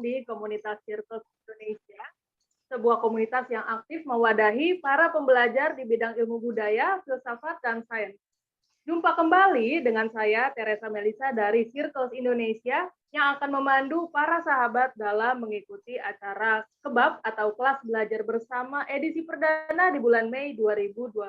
di komunitas Circles Indonesia, sebuah komunitas yang aktif mewadahi para pembelajar di bidang ilmu budaya, filsafat, dan sains. Jumpa kembali dengan saya, Teresa Melisa dari Circles Indonesia, yang akan memandu para sahabat dalam mengikuti acara kebab atau kelas belajar bersama edisi perdana di bulan Mei 2022.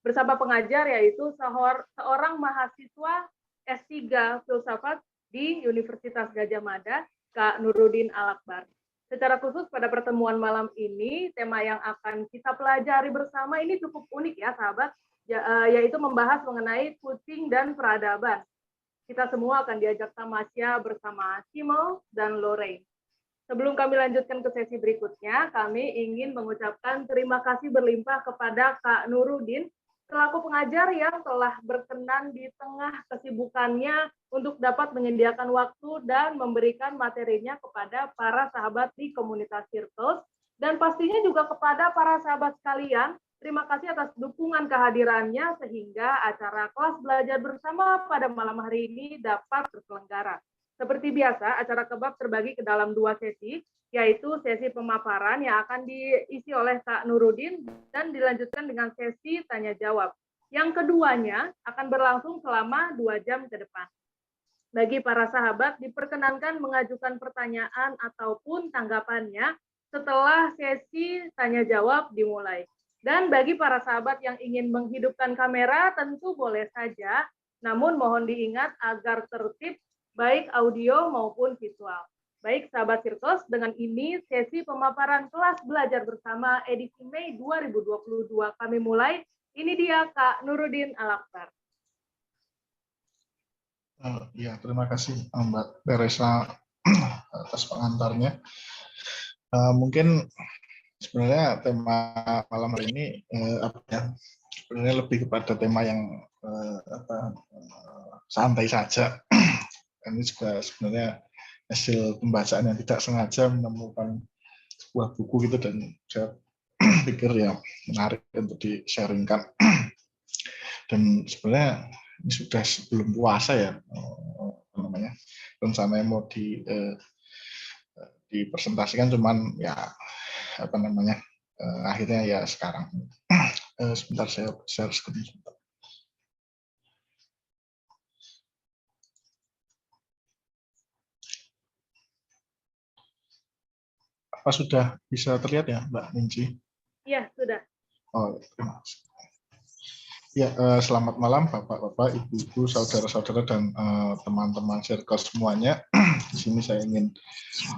Bersama pengajar yaitu seorang mahasiswa S3 Filsafat di Universitas Gadjah Mada, Kak Nurudin Al-Akbar. Secara khusus pada pertemuan malam ini, tema yang akan kita pelajari bersama ini cukup unik ya sahabat, yaitu membahas mengenai kucing dan peradaban. Kita semua akan diajak tamasya bersama Simel dan Lorraine. Sebelum kami lanjutkan ke sesi berikutnya, kami ingin mengucapkan terima kasih berlimpah kepada Kak Nurudin selaku pengajar yang telah berkenan di tengah kesibukannya untuk dapat menyediakan waktu dan memberikan materinya kepada para sahabat di komunitas Circles, dan pastinya juga kepada para sahabat sekalian. Terima kasih atas dukungan kehadirannya sehingga acara kelas belajar bersama pada malam hari ini dapat terselenggara. Seperti biasa, acara kebab terbagi ke dalam 2 sesi, yaitu sesi pemaparan yang akan diisi oleh Kak Nurudin dan dilanjutkan dengan sesi tanya-jawab. Yang keduanya akan berlangsung selama 2 jam ke depan. Bagi para sahabat, diperkenankan mengajukan pertanyaan ataupun tanggapannya setelah sesi tanya-jawab dimulai. Dan bagi para sahabat yang ingin menghidupkan kamera, tentu boleh saja, namun mohon diingat agar tertib baik audio maupun visual. Baik sahabat Circles, dengan ini sesi pemaparan kelas belajar bersama edisi Mei 2022 kami mulai. Ini dia Kak Nurudin Al-Akbar. Ya, terima kasih Mbak Teresa atas pengantarnya. Mungkin sebenarnya tema malam hari ini sebenarnya lebih kepada tema yang santai saja. Ini juga sebenarnya hasil pembacaan yang tidak sengaja menemukan sebuah buku gitu, dan saya pikir ya menarik untuk di-sharingkan. Dan sebenarnya ini sudah sebelum puasa ya, rencananya mau dipresentasikan, cuman ya akhirnya ya sekarang. Sebentar saya share screen sebentar. Apa sudah bisa terlihat ya, Mbak Minci? Iya, sudah. Oh, terima kasih. Ya, selamat malam Bapak-bapak, Ibu-ibu, saudara-saudara, dan teman-teman circle semuanya. Di sini saya ingin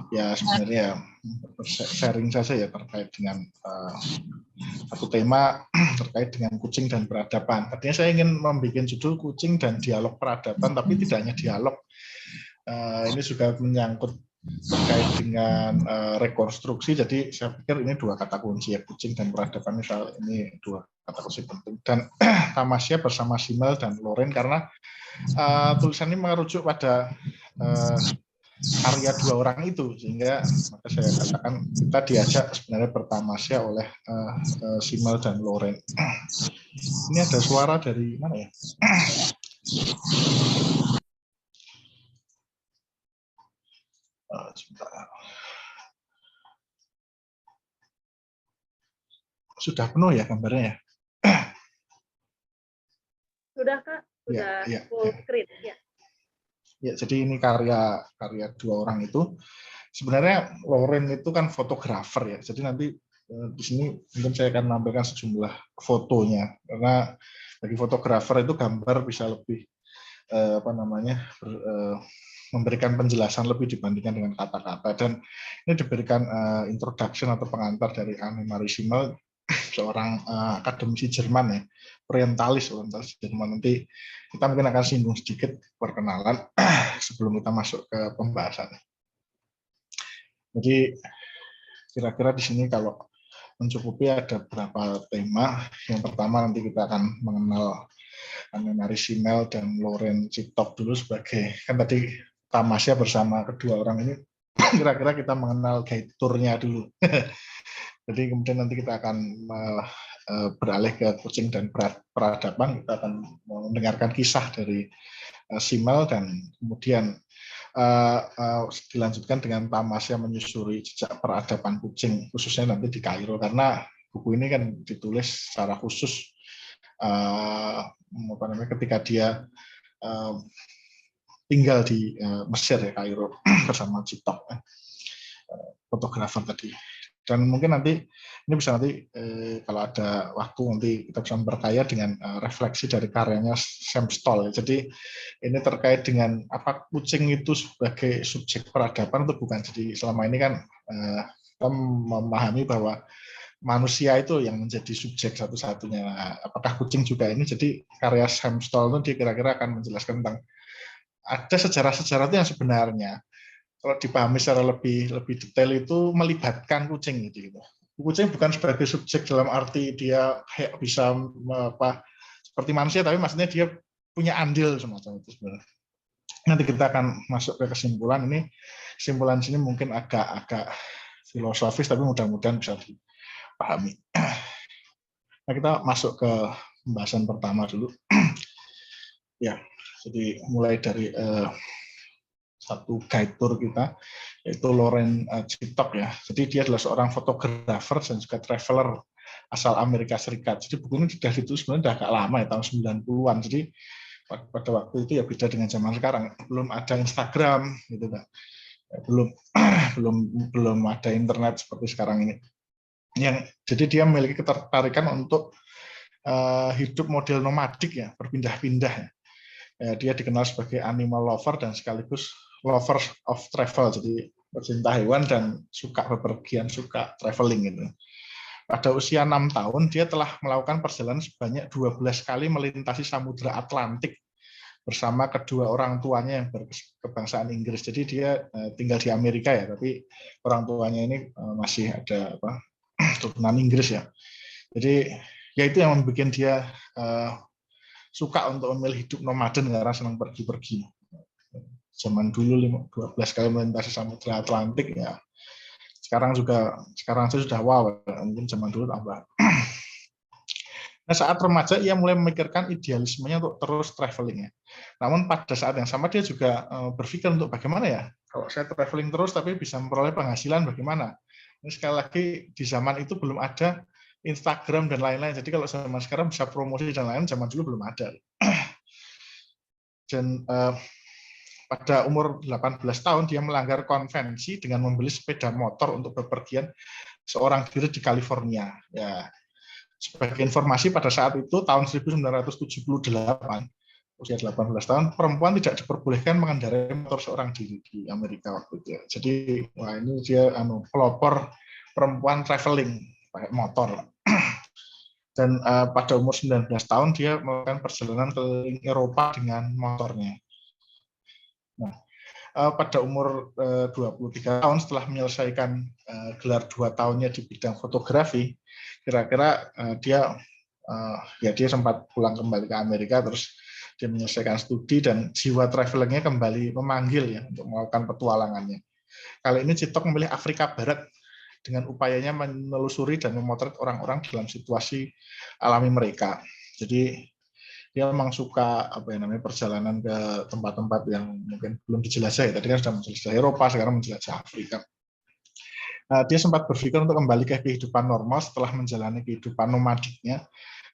ya sebenarnya sharing saja ya terkait dengan satu tema terkait dengan kucing dan peradaban. Artinya saya ingin membuat judul kucing dan dialog peradaban, tapi tidak hanya dialog. Ini juga menyangkut terkait dengan rekonstruksi. Jadi saya pikir ini 2 kata kunci ya, kucing dan peradaban. Misal ini 2 kata kunci penting. Dan tamasya bersama Simel dan Lorraine, karena tulisan ini merujuk pada karya 2 orang itu, sehingga maka saya katakan kita diajak sebenarnya bertamasya oleh Simel dan Lorraine. Ini ada suara dari mana ya? Sebentar. Sudah penuh ya gambarnya ya? Sudah Kak, sudah ya, full screen. Ya. Ya, jadi ini karya 2 orang itu. Sebenarnya Lorraine itu kan fotografer ya. Jadi nanti di sini mungkin saya akan menampilkan sejumlah fotonya, karena bagi fotografer itu gambar bisa lebih memberikan penjelasan lebih dibandingkan dengan kata-kata. Dan ini diberikan introduction atau pengantar dari Annemarie Simel, seorang akademisi Jerman ya, orientalis Jerman. Nanti kita mungkin akan singgung sedikit perkenalan sebelum kita masuk ke pembahasan. Jadi kira-kira di sini kalau mencukupi ada beberapa tema. Yang pertama nanti kita akan mengenal Annemarie Simel dan Lorraine Citok dulu sebagai, kan tadi tamasya bersama kedua orang ini, kira-kira kita mengenal guide tour-nya dulu. Jadi kemudian nanti kita akan beralih ke kucing dan peradaban. Kita akan mendengarkan kisah dari Simel, dan kemudian dilanjutkan dengan Tamasya menyusuri jejak peradaban kucing, khususnya nanti di Kairo, karena buku ini kan ditulis secara khusus ketika dia tinggal di Mesir ya, Kairo bersama Citok, fotografer tadi. Dan mungkin nanti ini bisa nanti kalau ada waktu nanti kita bisa memperkaya dengan refleksi dari karyanya Sam Stoll. Jadi ini terkait dengan apa kucing itu sebagai subjek peradaban atau bukan. Jadi selama ini kan kita memahami bahwa manusia itu yang menjadi subjek satu-satunya. Apakah kucing juga ini? Jadi karya Sam Stoll itu dia kira-kira akan menjelaskan tentang ada sejarah-sejarah itu yang sebenarnya kalau dipahami secara lebih detail itu melibatkan kucing gitu. Kucing bukan sebagai subjek dalam arti dia kayak bisa seperti manusia, tapi maksudnya dia punya andil semacam itu sebenarnya. Nanti kita akan masuk ke kesimpulan ini. Kesimpulan sini mungkin agak filosofis, tapi mudah-mudahan bisa dipahami. Nah, kita masuk ke pembahasan pertama dulu. Ya, jadi mulai dari satu guide tour kita, yaitu Loren Citok ya. Jadi dia adalah seorang fotografer dan juga traveler asal Amerika Serikat. Jadi buku ini sudah ditulis sebenarnya sudah agak lama ya, tahun 90-an. Jadi pada waktu itu ya beda dengan zaman sekarang. Belum ada Instagram gitu kan. Belum ada internet seperti sekarang ini. Jadi dia memiliki ketertarikan untuk hidup model nomadik ya, berpindah-pindah ya. Dia dikenal sebagai animal lover dan sekaligus lover of travel, jadi pecinta hewan dan suka bepergian, suka traveling gitu. Pada usia 6 tahun dia telah melakukan perjalanan sebanyak 12 kali melintasi Samudra Atlantik bersama kedua orang tuanya yang berkebangsaan Inggris. Jadi dia tinggal di Amerika ya, tapi orang tuanya ini masih ada keturunan Inggris ya. Jadi ya itu yang membuat dia suka untuk memilih hidup nomaden karena senang pergi-pergi. Zaman dulu 12 kali melintasi Samudra Atlantik ya. Sekarang saya sudah wow, mungkin zaman dulu tambah. Nah, saat remaja ia mulai memikirkan idealismenya untuk terus traveling ya. Namun pada saat yang sama dia juga berpikir untuk bagaimana ya kalau saya traveling terus tapi bisa memperoleh penghasilan bagaimana. Ini sekali lagi di zaman itu belum ada Instagram dan lain-lain. Jadi kalau zaman sekarang bisa promosi dan lain-lain, zaman dulu belum ada. Dan pada umur 18 tahun dia melanggar konvensi dengan membeli sepeda motor untuk bepergian seorang diri di California. Ya, sebagai informasi pada saat itu tahun 1978, usia 18 tahun, perempuan tidak diperbolehkan mengendarai motor seorang diri di Amerika waktu itu. Jadi wah ini dia pelopor perempuan traveling pakai motor. Dan pada umur 19 tahun dia melakukan perjalanan keliling Eropa dengan motornya. Nah, pada umur 23 tahun setelah menyelesaikan gelar 2 tahunnya di bidang fotografi, kira-kira dia sempat pulang kembali ke Amerika, terus dia menyelesaikan studi dan jiwa travelingnya kembali memanggil ya untuk melakukan petualangannya. Kali ini Citok memilih Afrika Barat dengan upayanya menelusuri dan memotret orang-orang dalam situasi alami mereka. Jadi dia memang suka perjalanan ke tempat-tempat yang mungkin belum dijelajahi. Tadi kan sudah menjelajah Eropa, sekarang menjelajah Afrika. Dia sempat berpikir untuk kembali ke kehidupan normal setelah menjalani kehidupan nomadiknya,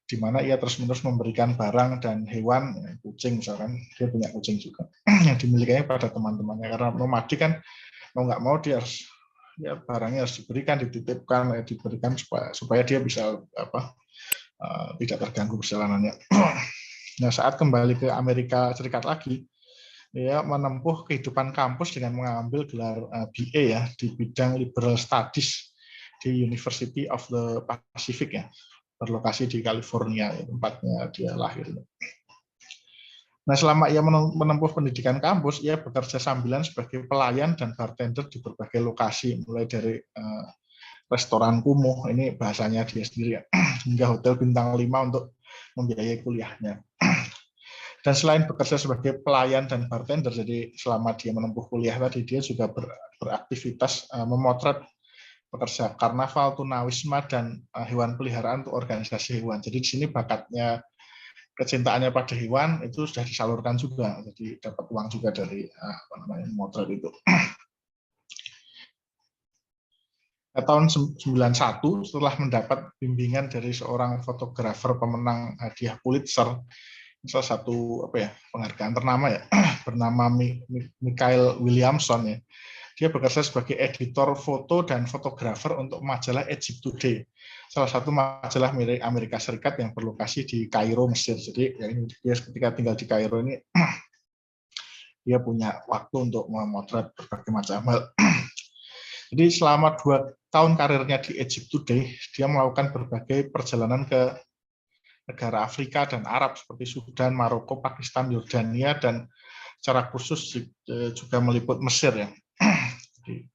di mana ia terus-menerus memberikan barang dan hewan, kucing misalkan, dia punya kucing juga, yang dimilikinya pada teman-temannya. Karena nomadik kan mau nggak mau dia harus barangnya harus diberikan, dititipkan, diberikan supaya dia bisa tidak terganggu perjalanannya. Nah, saat kembali ke Amerika Serikat lagi, dia menempuh kehidupan kampus dengan mengambil gelar BA ya di bidang Liberal Studies di University of the Pacific ya, berlokasi di California, tempatnya dia lahir. Nah, selama ia menempuh pendidikan kampus, ia bekerja sambilan sebagai pelayan dan bartender di berbagai lokasi, mulai dari restoran kumuh, ini bahasanya dia sendiri ya, hingga hotel bintang 5 untuk membiayai kuliahnya. Dan selain bekerja sebagai pelayan dan bartender, jadi selama dia menempuh kuliah tadi, dia juga beraktivitas memotret pekerja karnaval, tunawisma, dan hewan peliharaan untuk organisasi hewan. Jadi di sini bakatnya kecintaannya pada hewan itu sudah disalurkan juga, jadi dapat uang juga dari motret itu. Tahun 91 setelah mendapat bimbingan dari seorang fotografer pemenang hadiah Pulitzer, salah satu penghargaan ternama ya, bernama Michael Williamson ya. Dia bekerja sebagai editor foto dan fotografer untuk majalah Egypt Today, salah satu majalah milik Amerika Serikat yang berlokasi di Kairo, Mesir. Jadi ya ini dia ketika tinggal di Kairo ini dia punya waktu untuk memotret berbagai macam hal. Jadi selama 2 tahun karirnya di Egypt Today, dia melakukan berbagai perjalanan ke negara Afrika dan Arab seperti Sudan, Maroko, Pakistan, Yordania, dan secara khusus juga meliput Mesir ya. Jadi,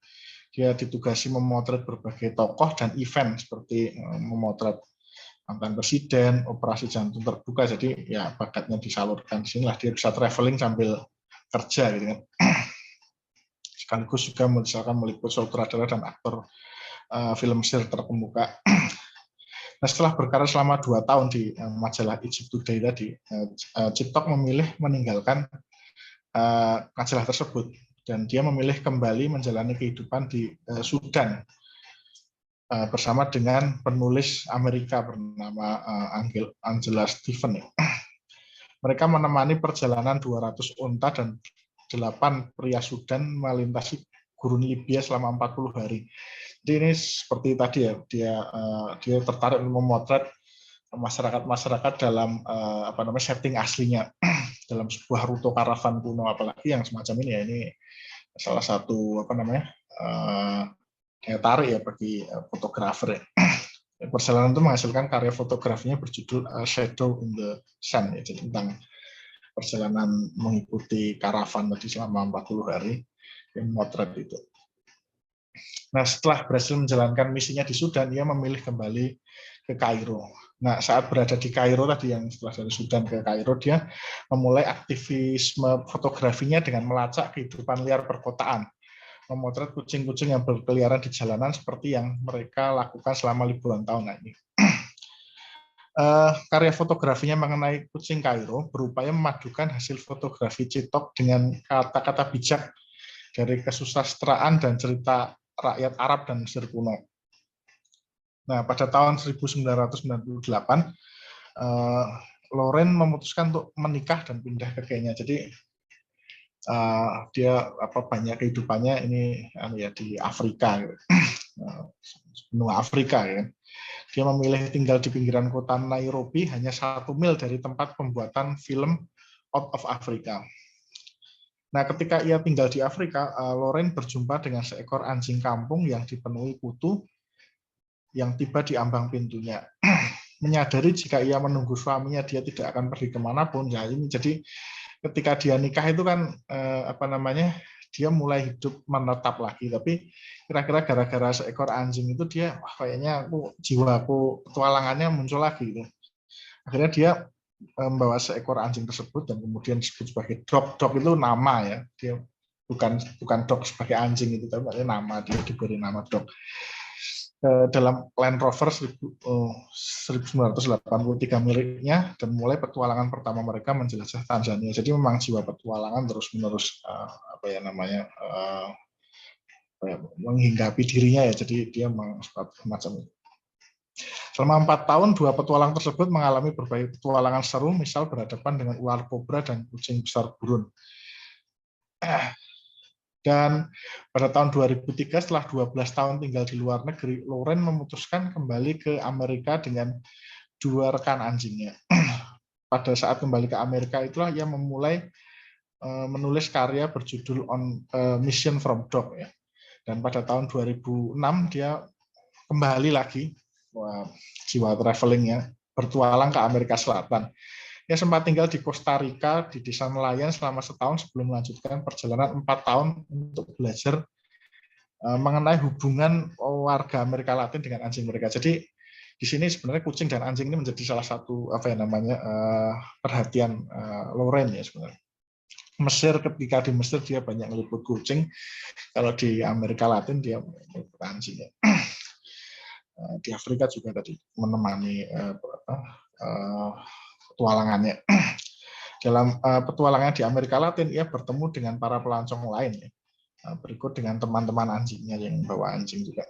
dia ditugasi memotret berbagai tokoh dan event seperti memotret mantan presiden, operasi jantung terbuka. Jadi ya bakatnya disalurkan di sinilah dia bisa traveling sambil kerja gitu kan. Sekaligus juga misalkan meliput sutradara dan aktor film Mesir terkemuka. Nah, setelah berkarir selama 2 tahun di majalah Egypt Today tadi, Chittock memilih meninggalkan majalah tersebut dan dia memilih kembali menjalani kehidupan di Sudan bersama dengan penulis Amerika bernama Angela Stephen. Mereka menemani perjalanan 200 unta dan 8 pria Sudan melintasi gurun Libya selama 40 hari. Jadi ini seperti tadi ya, dia tertarik memotret masyarakat dalam setting aslinya dalam sebuah rute karavan kuno, apalagi yang semacam ini ya, ini salah satu daya tarik ya bagi fotografer ya. Perjalanan itu menghasilkan karya fotografinya berjudul Shadow in the Sun ya, jadi tentang perjalanan mengikuti karavan tadi selama 40 hari yang memotret itu. Nah, setelah berhasil menjalankan misinya di Sudan, ia memilih kembali ke Kairo. Nah, saat berada di Kairo tadi, yang setelah dari Sudan ke Kairo, dia memulai aktivisme fotografinya dengan melacak kehidupan liar perkotaan, memotret kucing-kucing yang berkeliaran di jalanan seperti yang mereka lakukan selama liburan tahun ini. Karya fotografinya mengenai kucing Kairo berupaya memadukan hasil fotografi Chittock dengan kata-kata bijak dari kesusastraan dan cerita rakyat Arab dan Mesir kuno. Nah, pada tahun 1998, Lauren memutuskan untuk menikah dan pindah ke Kenya. Jadi dia banyak kehidupannya ini ya di Afrika, benua Afrika ya. Dia memilih tinggal di pinggiran kota Nairobi, hanya 1 mil dari tempat pembuatan film Out of Africa. Nah, ketika ia tinggal di Afrika, Lauren berjumpa dengan seekor anjing kampung yang dipenuhi kutu yang tiba di ambang pintunya. Menyadari jika ia menunggu suaminya, dia tidak akan pergi kemanapun. Jadi ketika dia nikah itu kan dia mulai hidup menetap lagi. Tapi kira-kira gara-gara seekor anjing itu dia kayaknya jiwaku petualangannya muncul lagi gitu. Akhirnya dia membawa seekor anjing tersebut dan kemudian disebut sebagai Dog. Dog itu nama ya, dia bukan dog sebagai anjing itu, tapi nama, dia diberi nama Dog. Dalam Land Rover 1983 miliknya, dan mulai petualangan pertama mereka menjelajah Tanzania. Jadi memang jiwa petualangan terus-menerus menghinggapi dirinya ya. Jadi dia semacam itu. Selama 4 tahun, 2 petualang tersebut mengalami berbagai petualangan seru, misal berhadapan dengan ular kobra dan kucing besar gurun. Dan pada tahun 2003, setelah 12 tahun tinggal di luar negeri, Lauren memutuskan kembali ke Amerika dengan 2 rekan anjingnya. Pada saat kembali ke Amerika itulah ia memulai menulis karya berjudul On Mission from Dog ya. Dan pada tahun 2006 dia kembali lagi, jiwa travelingnya, bertualang ke Amerika Selatan. Ia sempat tinggal di Costa Rica di desa nelayan selama setahun sebelum melanjutkan perjalanan 4 tahun untuk belajar mengenai hubungan warga Amerika Latin dengan anjing mereka. Jadi di sini sebenarnya kucing dan anjing ini menjadi salah satu perhatian Lauren ya sebenarnya. Mesir, ketika di Mesir dia banyak meliput kucing, kalau di Amerika Latin dia meliput anjing ya. Di Afrika juga tadi menemani petualangannya. Dalam petualangan di Amerika Latin, ia bertemu dengan para pelancong lain. Ya. Berikut dengan teman-teman anjingnya yang bawa anjing juga.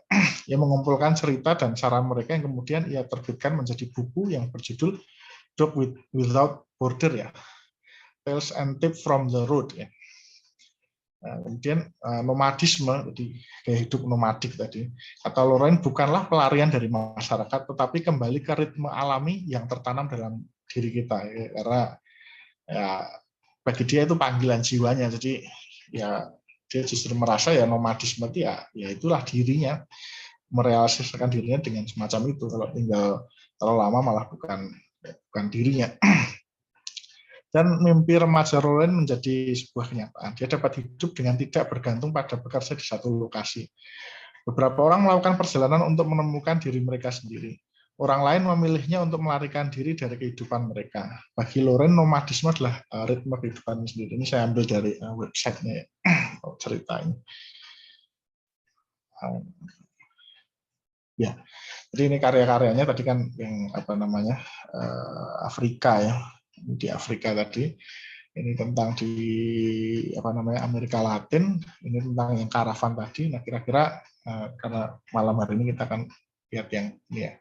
Ia mengumpulkan cerita dan saran mereka yang kemudian ia terbitkan menjadi buku yang berjudul Dog Without Border, ya, Tales and Tips from the Road. Ya. Nah, kemudian nomadisme, jadi gaya hidup nomadik tadi, kata Lorraine, bukanlah pelarian dari masyarakat, tetapi kembali ke ritme alami yang tertanam dalam diri kita. Ya. Karena ya, bagi dia itu panggilan jiwanya, jadi ya dia justru merasa ya nomadisme itu ya itulah dirinya, merealisasikan dirinya dengan semacam itu. Kalau tinggal terlalu lama malah bukan dirinya. Dan mimpi remaja Lorraine menjadi sebuah kenyataan. Dia dapat hidup dengan tidak bergantung pada bekerja di satu lokasi. Beberapa orang melakukan perjalanan untuk menemukan diri mereka sendiri. Orang lain memilihnya untuk melarikan diri dari kehidupan mereka. Bagi Lorraine, nomadisme adalah ritme kehidupan sendiri. Ini saya ambil dari websitenya, cerita ini. Ya, jadi ini karya-karyanya tadi kan yang Afrika, ya, di Afrika tadi. Ini tentang di Amerika Latin. Ini tentang yang karavan tadi. Nah, kira-kira karena malam hari ini kita akan lihat yang ini ya,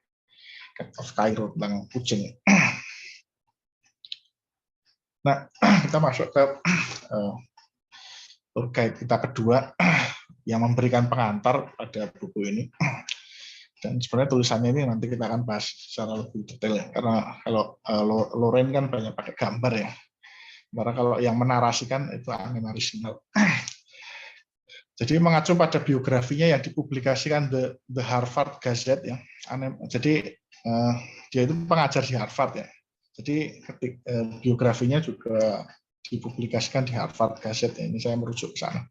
Cat of Cairo tentang kucing. Nah, kita masuk ke tour guide kita kedua yang memberikan pengantar pada buku ini. Dan sebenarnya tulisannya ini nanti kita akan bahas secara lebih detail ya, karena kalau Lorraine kan banyak pakai gambar ya. Karena kalau yang menarasikan itu Anne Marie Simmel. Jadi mengacu pada biografinya yang dipublikasikan The Harvard Gazette ya. Jadi dia itu pengajar di Harvard ya. Jadi biografinya juga dipublikasikan di Harvard Gazette ya. Ini saya merujuk ke sana.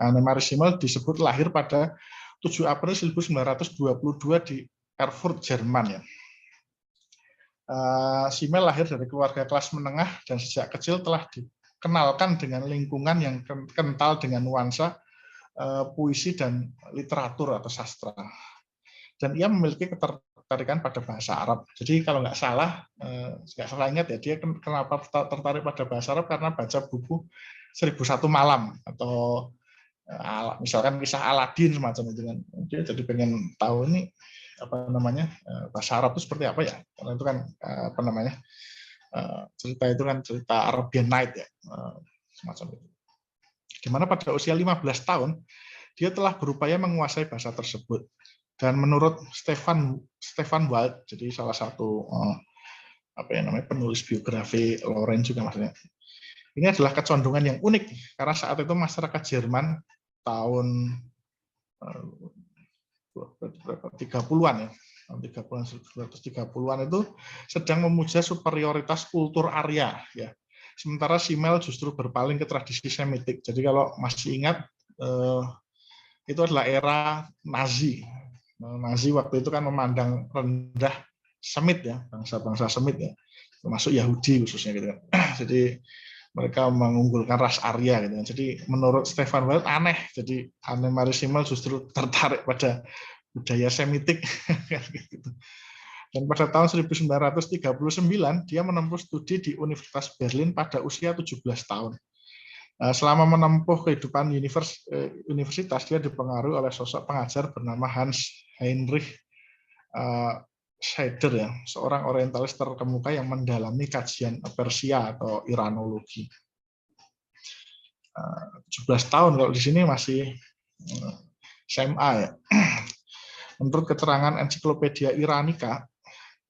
Anne Marie Simmel disebut lahir pada 7 April 1922 di Erfurt, Jerman ya. Simmel lahir dari keluarga kelas menengah dan sejak kecil telah dikenalkan dengan lingkungan yang kental dengan nuansa puisi dan literatur atau sastra. Dan ia memiliki ketertarikan pada bahasa Arab. Jadi kalau nggak salah ingat ya, dia kenapa tertarik pada bahasa Arab karena baca buku 1001 Malam atau misalkan kisah Aladin semacam itu kan. Dia jadi pengen tahu ini bahasa Arab itu seperti apa ya, karena itu kan cerita itu kan cerita Arabian Night ya, semacam itu. Dimana pada usia 15 tahun dia telah berupaya menguasai bahasa tersebut. Dan menurut Stefan Wald, jadi salah satu penulis biografi Lorraine juga maksudnya, ini adalah kecondongan yang unik karena saat itu masyarakat Jerman tahun 30-an ya, 1930-an itu sedang memuja superioritas kultur Arya ya. Sementara Simmel justru berpaling ke tradisi Semitik. Jadi kalau masih ingat itu adalah era Nazi. Nazi waktu itu kan memandang rendah Semit ya, bangsa-bangsa Semit ya, termasuk Yahudi khususnya gitu kan. Jadi mereka mengunggulkan ras Arya gitu. Jadi menurut Stefan Wald aneh. Jadi Anne Marie Simmel justru tertarik pada budaya Semitik. Dan pada tahun 1939 dia menempuh studi di Universitas Berlin pada usia 17 tahun. Selama menempuh kehidupan universitas dia dipengaruhi oleh sosok pengajar bernama Hans Heinrich Scheider ya, seorang orientalis terkemuka yang mendalami kajian Persia atau Iranologi. 17 tahun kalau di sini masih SMA ya. Menurut keterangan ensiklopedia Iranica,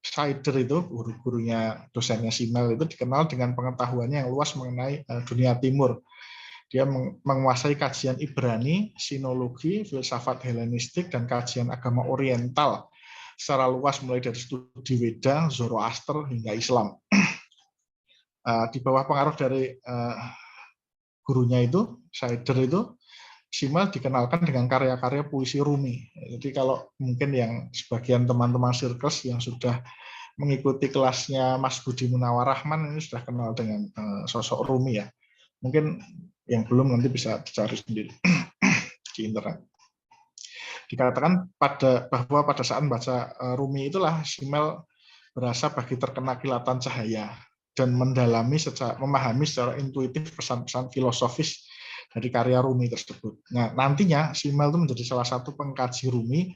Scheider itu guru-gurunya dosennya Simmel itu dikenal dengan pengetahuannya yang luas mengenai dunia timur. Dia menguasai kajian Ibrani, sinologi, filsafat Helenistik dan kajian agama Oriental secara luas mulai dari studi Weda, Zoroaster hingga Islam. Di bawah pengaruh dari gurunya itu, Scheider itu, Simmel dikenalkan dengan karya-karya puisi Rumi. Jadi kalau mungkin yang sebagian teman-teman Circles yang sudah mengikuti kelasnya Mas Budi Munawar Rahman ini sudah kenal dengan sosok Rumi ya. Mungkin yang belum nanti bisa dicari sendiri di internet. Dikatakan bahwa pada saat membaca Rumi itulah Simmel berasa bagi terkena kilatan cahaya dan memahami secara intuitif pesan-pesan filosofis dari karya Rumi tersebut. Nah, nantinya Simmel itu menjadi salah satu pengkaji Rumi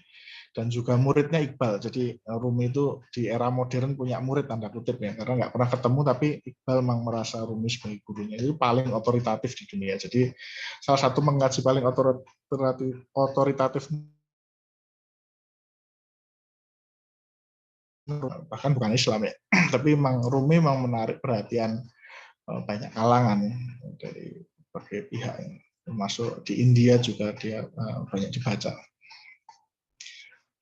dan juga muridnya Iqbal. Jadi Rumi itu di era modern punya murid tanda kutip ya, karena nggak pernah ketemu, tapi Iqbal memang merasa Rumi sebagai gurunya. Itu paling otoritatif di dunia. Jadi salah satu pengkaji paling otoritatif bahkan bukan Islam ya, tapi memang Rumi memang menarik perhatian banyak kalangan ya, dari berbagai pihak, termasuk di India juga dia banyak dibaca.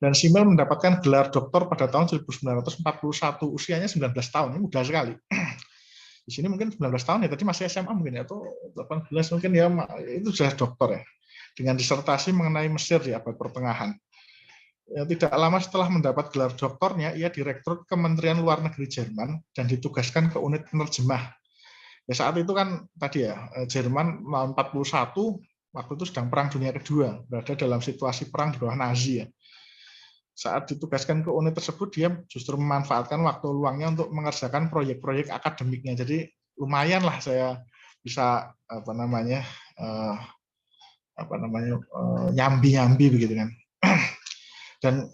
Dan Simmel mendapatkan gelar doktor pada tahun 1941, usianya 19 tahun, ini muda sekali. Di sini mungkin 19 tahun ya, tadi masih SMA mungkin ya, atau 18 mungkin ya, itu sudah doktor ya, dengan disertasi mengenai Mesir di abad pertengahan. Ya, tidak lama setelah mendapat gelar doktornya, ia direkrut Kementerian Luar Negeri Jerman dan ditugaskan ke unit penerjemah. Ya, saat itu kan tadi ya, Jerman tahun 41 waktu itu sedang Perang Dunia Kedua, berada dalam situasi perang di bawah Nazi ya. Saat ditugaskan ke unit tersebut, dia justru memanfaatkan waktu luangnya untuk mengerjakan proyek-proyek akademiknya. Jadi lumayan lah saya bisa nyambi-nyambi begitu kan. Dan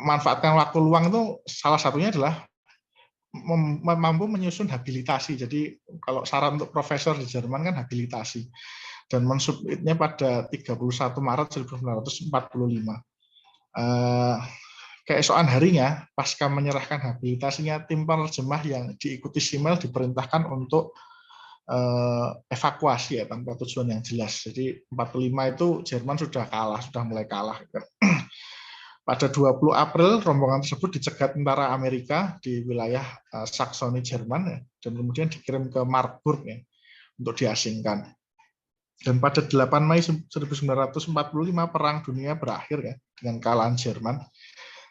manfaatkan waktu luang itu salah satunya adalah mampu menyusun habilitasi. Jadi kalau saran untuk profesor di Jerman kan habilitasi. Dan mensubmitnya pada 31 Maret 1945. Keesokan harinya, pasca menyerahkan habilitasinya, tim penerjemah yang diikuti Simmel diperintahkan untuk evakuasi ya, tanpa tujuan yang jelas. Jadi 45 itu Jerman sudah mulai kalah. Pada 20 April, rombongan tersebut dicegat tentara Amerika di wilayah Saksoni, Jerman, ya, dan kemudian dikirim ke Marburg ya, untuk diasingkan. Dan pada 8 Mei 1945, Perang Dunia berakhir ya, dengan kekalahan Jerman.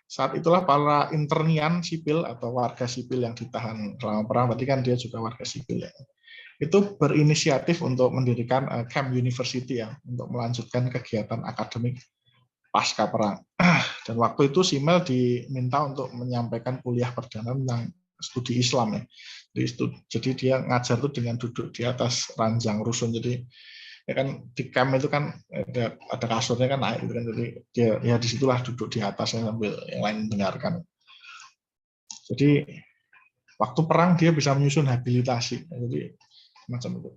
Saat itulah para internian sipil atau warga sipil yang ditahan selama perang, berarti kan dia juga warga sipil ya, itu berinisiatif untuk mendirikan Camp University ya, untuk melanjutkan kegiatan akademik pasca perang. Dan waktu itu Simmel diminta untuk menyampaikan kuliah perdana tentang studi Islam ya. Jadi dia ngajar itu dengan duduk di atas ranjang rusun. Jadi ya kan di camp itu kan ada kasurnya kan naik gitu kan. Jadi dia ya disitulah duduk di atasnya sambil yang lain mendengarkan. Jadi waktu perang dia bisa menyusun habilitasi. Jadi macam itu.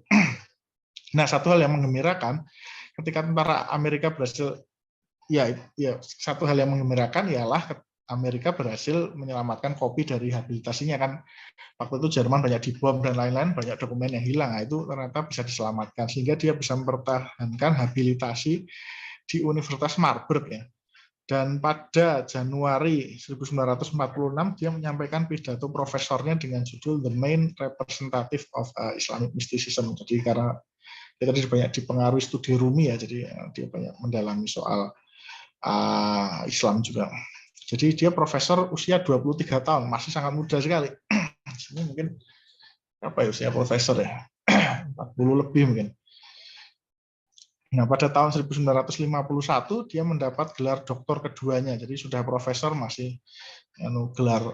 Nah, satu hal yang menggembirakan ketika tentara Amerika berhasil satu hal yang mengembirakan ialah Amerika berhasil menyelamatkan kopi dari habilitasinya kan. Waktu itu Jerman banyak dibom dan lain-lain, banyak dokumen yang hilang. Nah, itu ternyata bisa diselamatkan sehingga dia bisa mempertahankan habilitasi di Universitas Marburg ya. Dan pada Januari 1946 dia menyampaikan pidato profesornya dengan judul The Main Representative of Islamic Mysticism. Jadi karena dia tadi banyak dipengaruhi studi Rumi ya, jadi dia banyak mendalami soal Islam juga. Jadi dia profesor usia 23 tahun, masih sangat muda sekali. Ini mungkin apa ya usia profesor ya? 40 lebih mungkin. Nah, pada tahun 1951 dia mendapat gelar doktor keduanya. Jadi sudah profesor masih gelar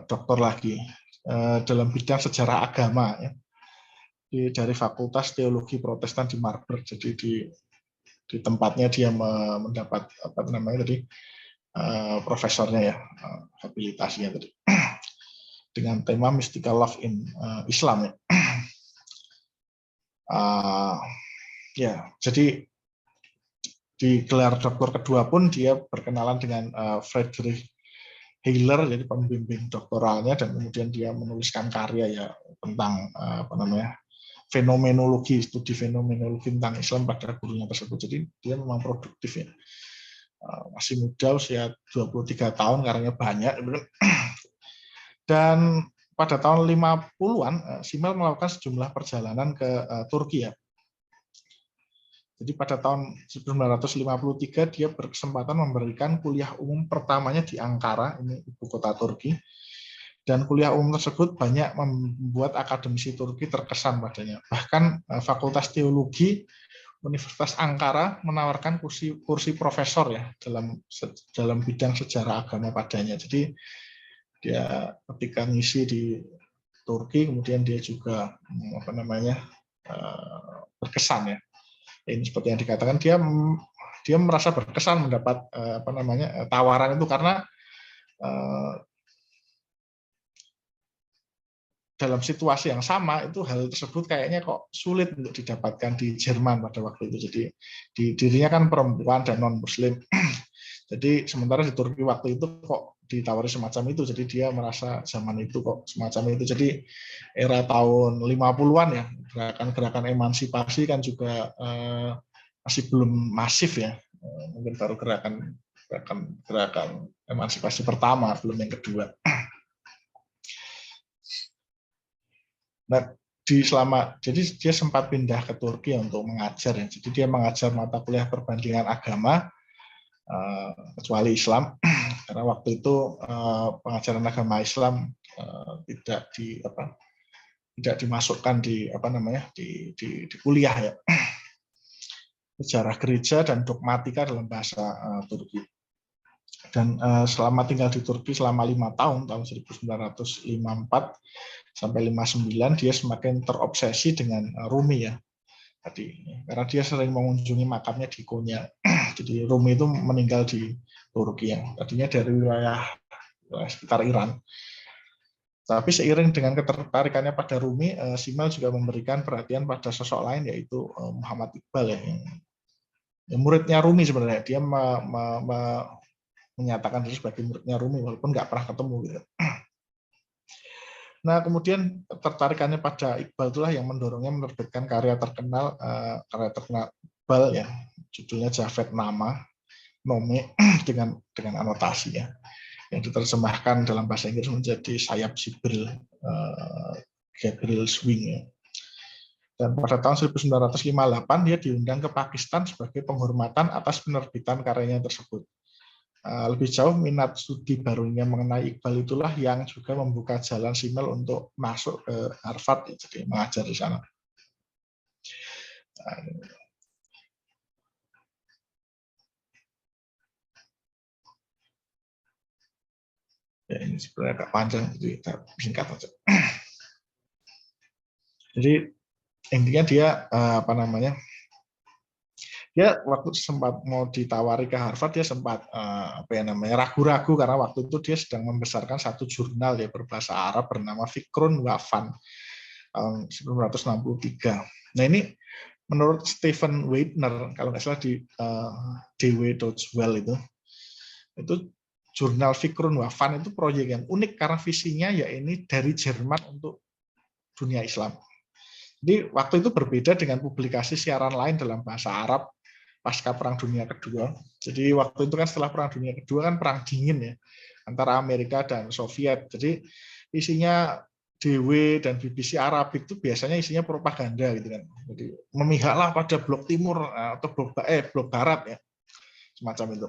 doktor lagi dalam bidang sejarah agama ya. Dari Fakultas Teologi Protestan di Marburg. Jadi di tempatnya dia mendapat profesornya ya, habilitasinya tadi dengan tema Mystical Love in Islam ya. Jadi di gelar doktor kedua pun dia berkenalan dengan Friedrich Hiller, jadi pembimbing doktoralnya, dan kemudian dia menuliskan karya ya tentang fenomenologi, studi fenomenologi tentang Islam pada gurunya tersebut. Jadi dia memang produktif ya. Masih muda, usia 23 tahun, karyanya banyak. Dan pada tahun 50-an, Simmel melakukan sejumlah perjalanan ke Turki ya. Jadi pada tahun 1953 dia berkesempatan memberikan kuliah umum pertamanya di Ankara, ini ibu kota Turki. Dan kuliah umum tersebut banyak membuat akademisi Turki terkesan padanya. Bahkan Fakultas Teologi Universitas Ankara menawarkan kursi profesor ya dalam bidang sejarah agama padanya. Jadi dia ketika ngisi di Turki, kemudian dia juga berkesan ya. Ini seperti yang dikatakan, dia merasa berkesan mendapat tawaran itu karena dalam situasi yang sama itu hal tersebut kayaknya kok sulit untuk didapatkan di Jerman pada waktu itu. Jadi dirinya kan perempuan dan non Muslim. Jadi sementara di Turki waktu itu kok ditawari semacam itu. Jadi dia merasa zaman itu kok semacam itu. Jadi era tahun 50-an ya, gerakan-gerakan emansipasi kan juga masih belum masif ya. Mungkin baru gerakan emansipasi pertama, belum yang kedua. Nah, jadi dia sempat pindah ke Turki untuk mengajar ya. Jadi dia mengajar mata kuliah perbandingan agama kecuali Islam, karena waktu itu pengajaran agama Islam tidak dimasukkan di kuliah ya. Sejarah gereja dan dogmatika dalam bahasa Turki. Dan selama tinggal di Turki selama 5 tahun 1954 sampai 59, dia semakin terobsesi dengan Rumi ya. Karena dia sering mengunjungi makamnya di Konya. Jadi Rumi itu meninggal di Turki yang tadinya dari wilayah sekitar Iran. Tapi seiring dengan ketertarikannya pada Rumi, Simmel juga memberikan perhatian pada sosok lain, yaitu Muhammad Iqbal ya, yang muridnya Rumi sebenarnya. Dia menyatakan diri sebagai muridnya Rumi walaupun nggak pernah ketemu gitu. Nah, kemudian tertarikannya pada Iqbal itulah yang mendorongnya menerbitkan karya terkenal Iqbal ya, judulnya Javed Nome dengan anotasi ya, yang diterjemahkan dalam bahasa Inggris menjadi Sayap Jibril, Gabriel Swing ya. Dan pada tahun 1958 dia diundang ke Pakistan sebagai penghormatan atas penerbitan karyanya tersebut. Lebih jauh, minat studi barunya mengenai Iqbal itulah yang juga membuka jalan Simmel untuk masuk ke Harvard, jadi mengajar di sana. Ya, ini sebenarnya agak panjang, jadi kita singkat saja. Jadi intinya dia dia waktu sempat mau ditawari ke Harvard, dia sempat ragu-ragu karena waktu itu dia sedang membesarkan satu jurnal ya berbahasa Arab bernama Fikrun wa Fan tahun 1963. Nah, ini menurut Stephen Weidner, kalau nggak salah di D.W. Dodgewell itu jurnal Fikrun wa Fan itu proyek yang unik karena visinya ya ini dari Jerman untuk dunia Islam. Jadi waktu itu berbeda dengan publikasi siaran lain dalam bahasa Arab pasca Perang Dunia Kedua. Jadi waktu itu kan setelah Perang Dunia Kedua kan perang dingin ya antara Amerika dan Soviet. Jadi isinya DW dan BBC Arabik itu biasanya isinya propaganda gitu kan. Jadi memihaklah pada blok timur atau blok barat ya. Semacam itu.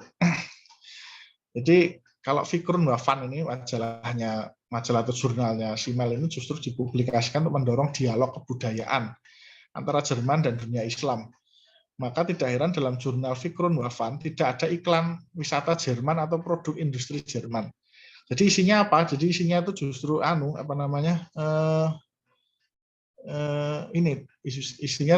Jadi kalau Fikrun wa Fan ini majalah atau jurnalnya Simmel ini justru dipublikasikan untuk mendorong dialog kebudayaan antara Jerman dan dunia Islam. Maka tidak heran dalam jurnal Fikrun wa Fan tidak ada iklan wisata Jerman atau produk industri Jerman. Jadi isinya apa? Jadi isinya itu justru isinya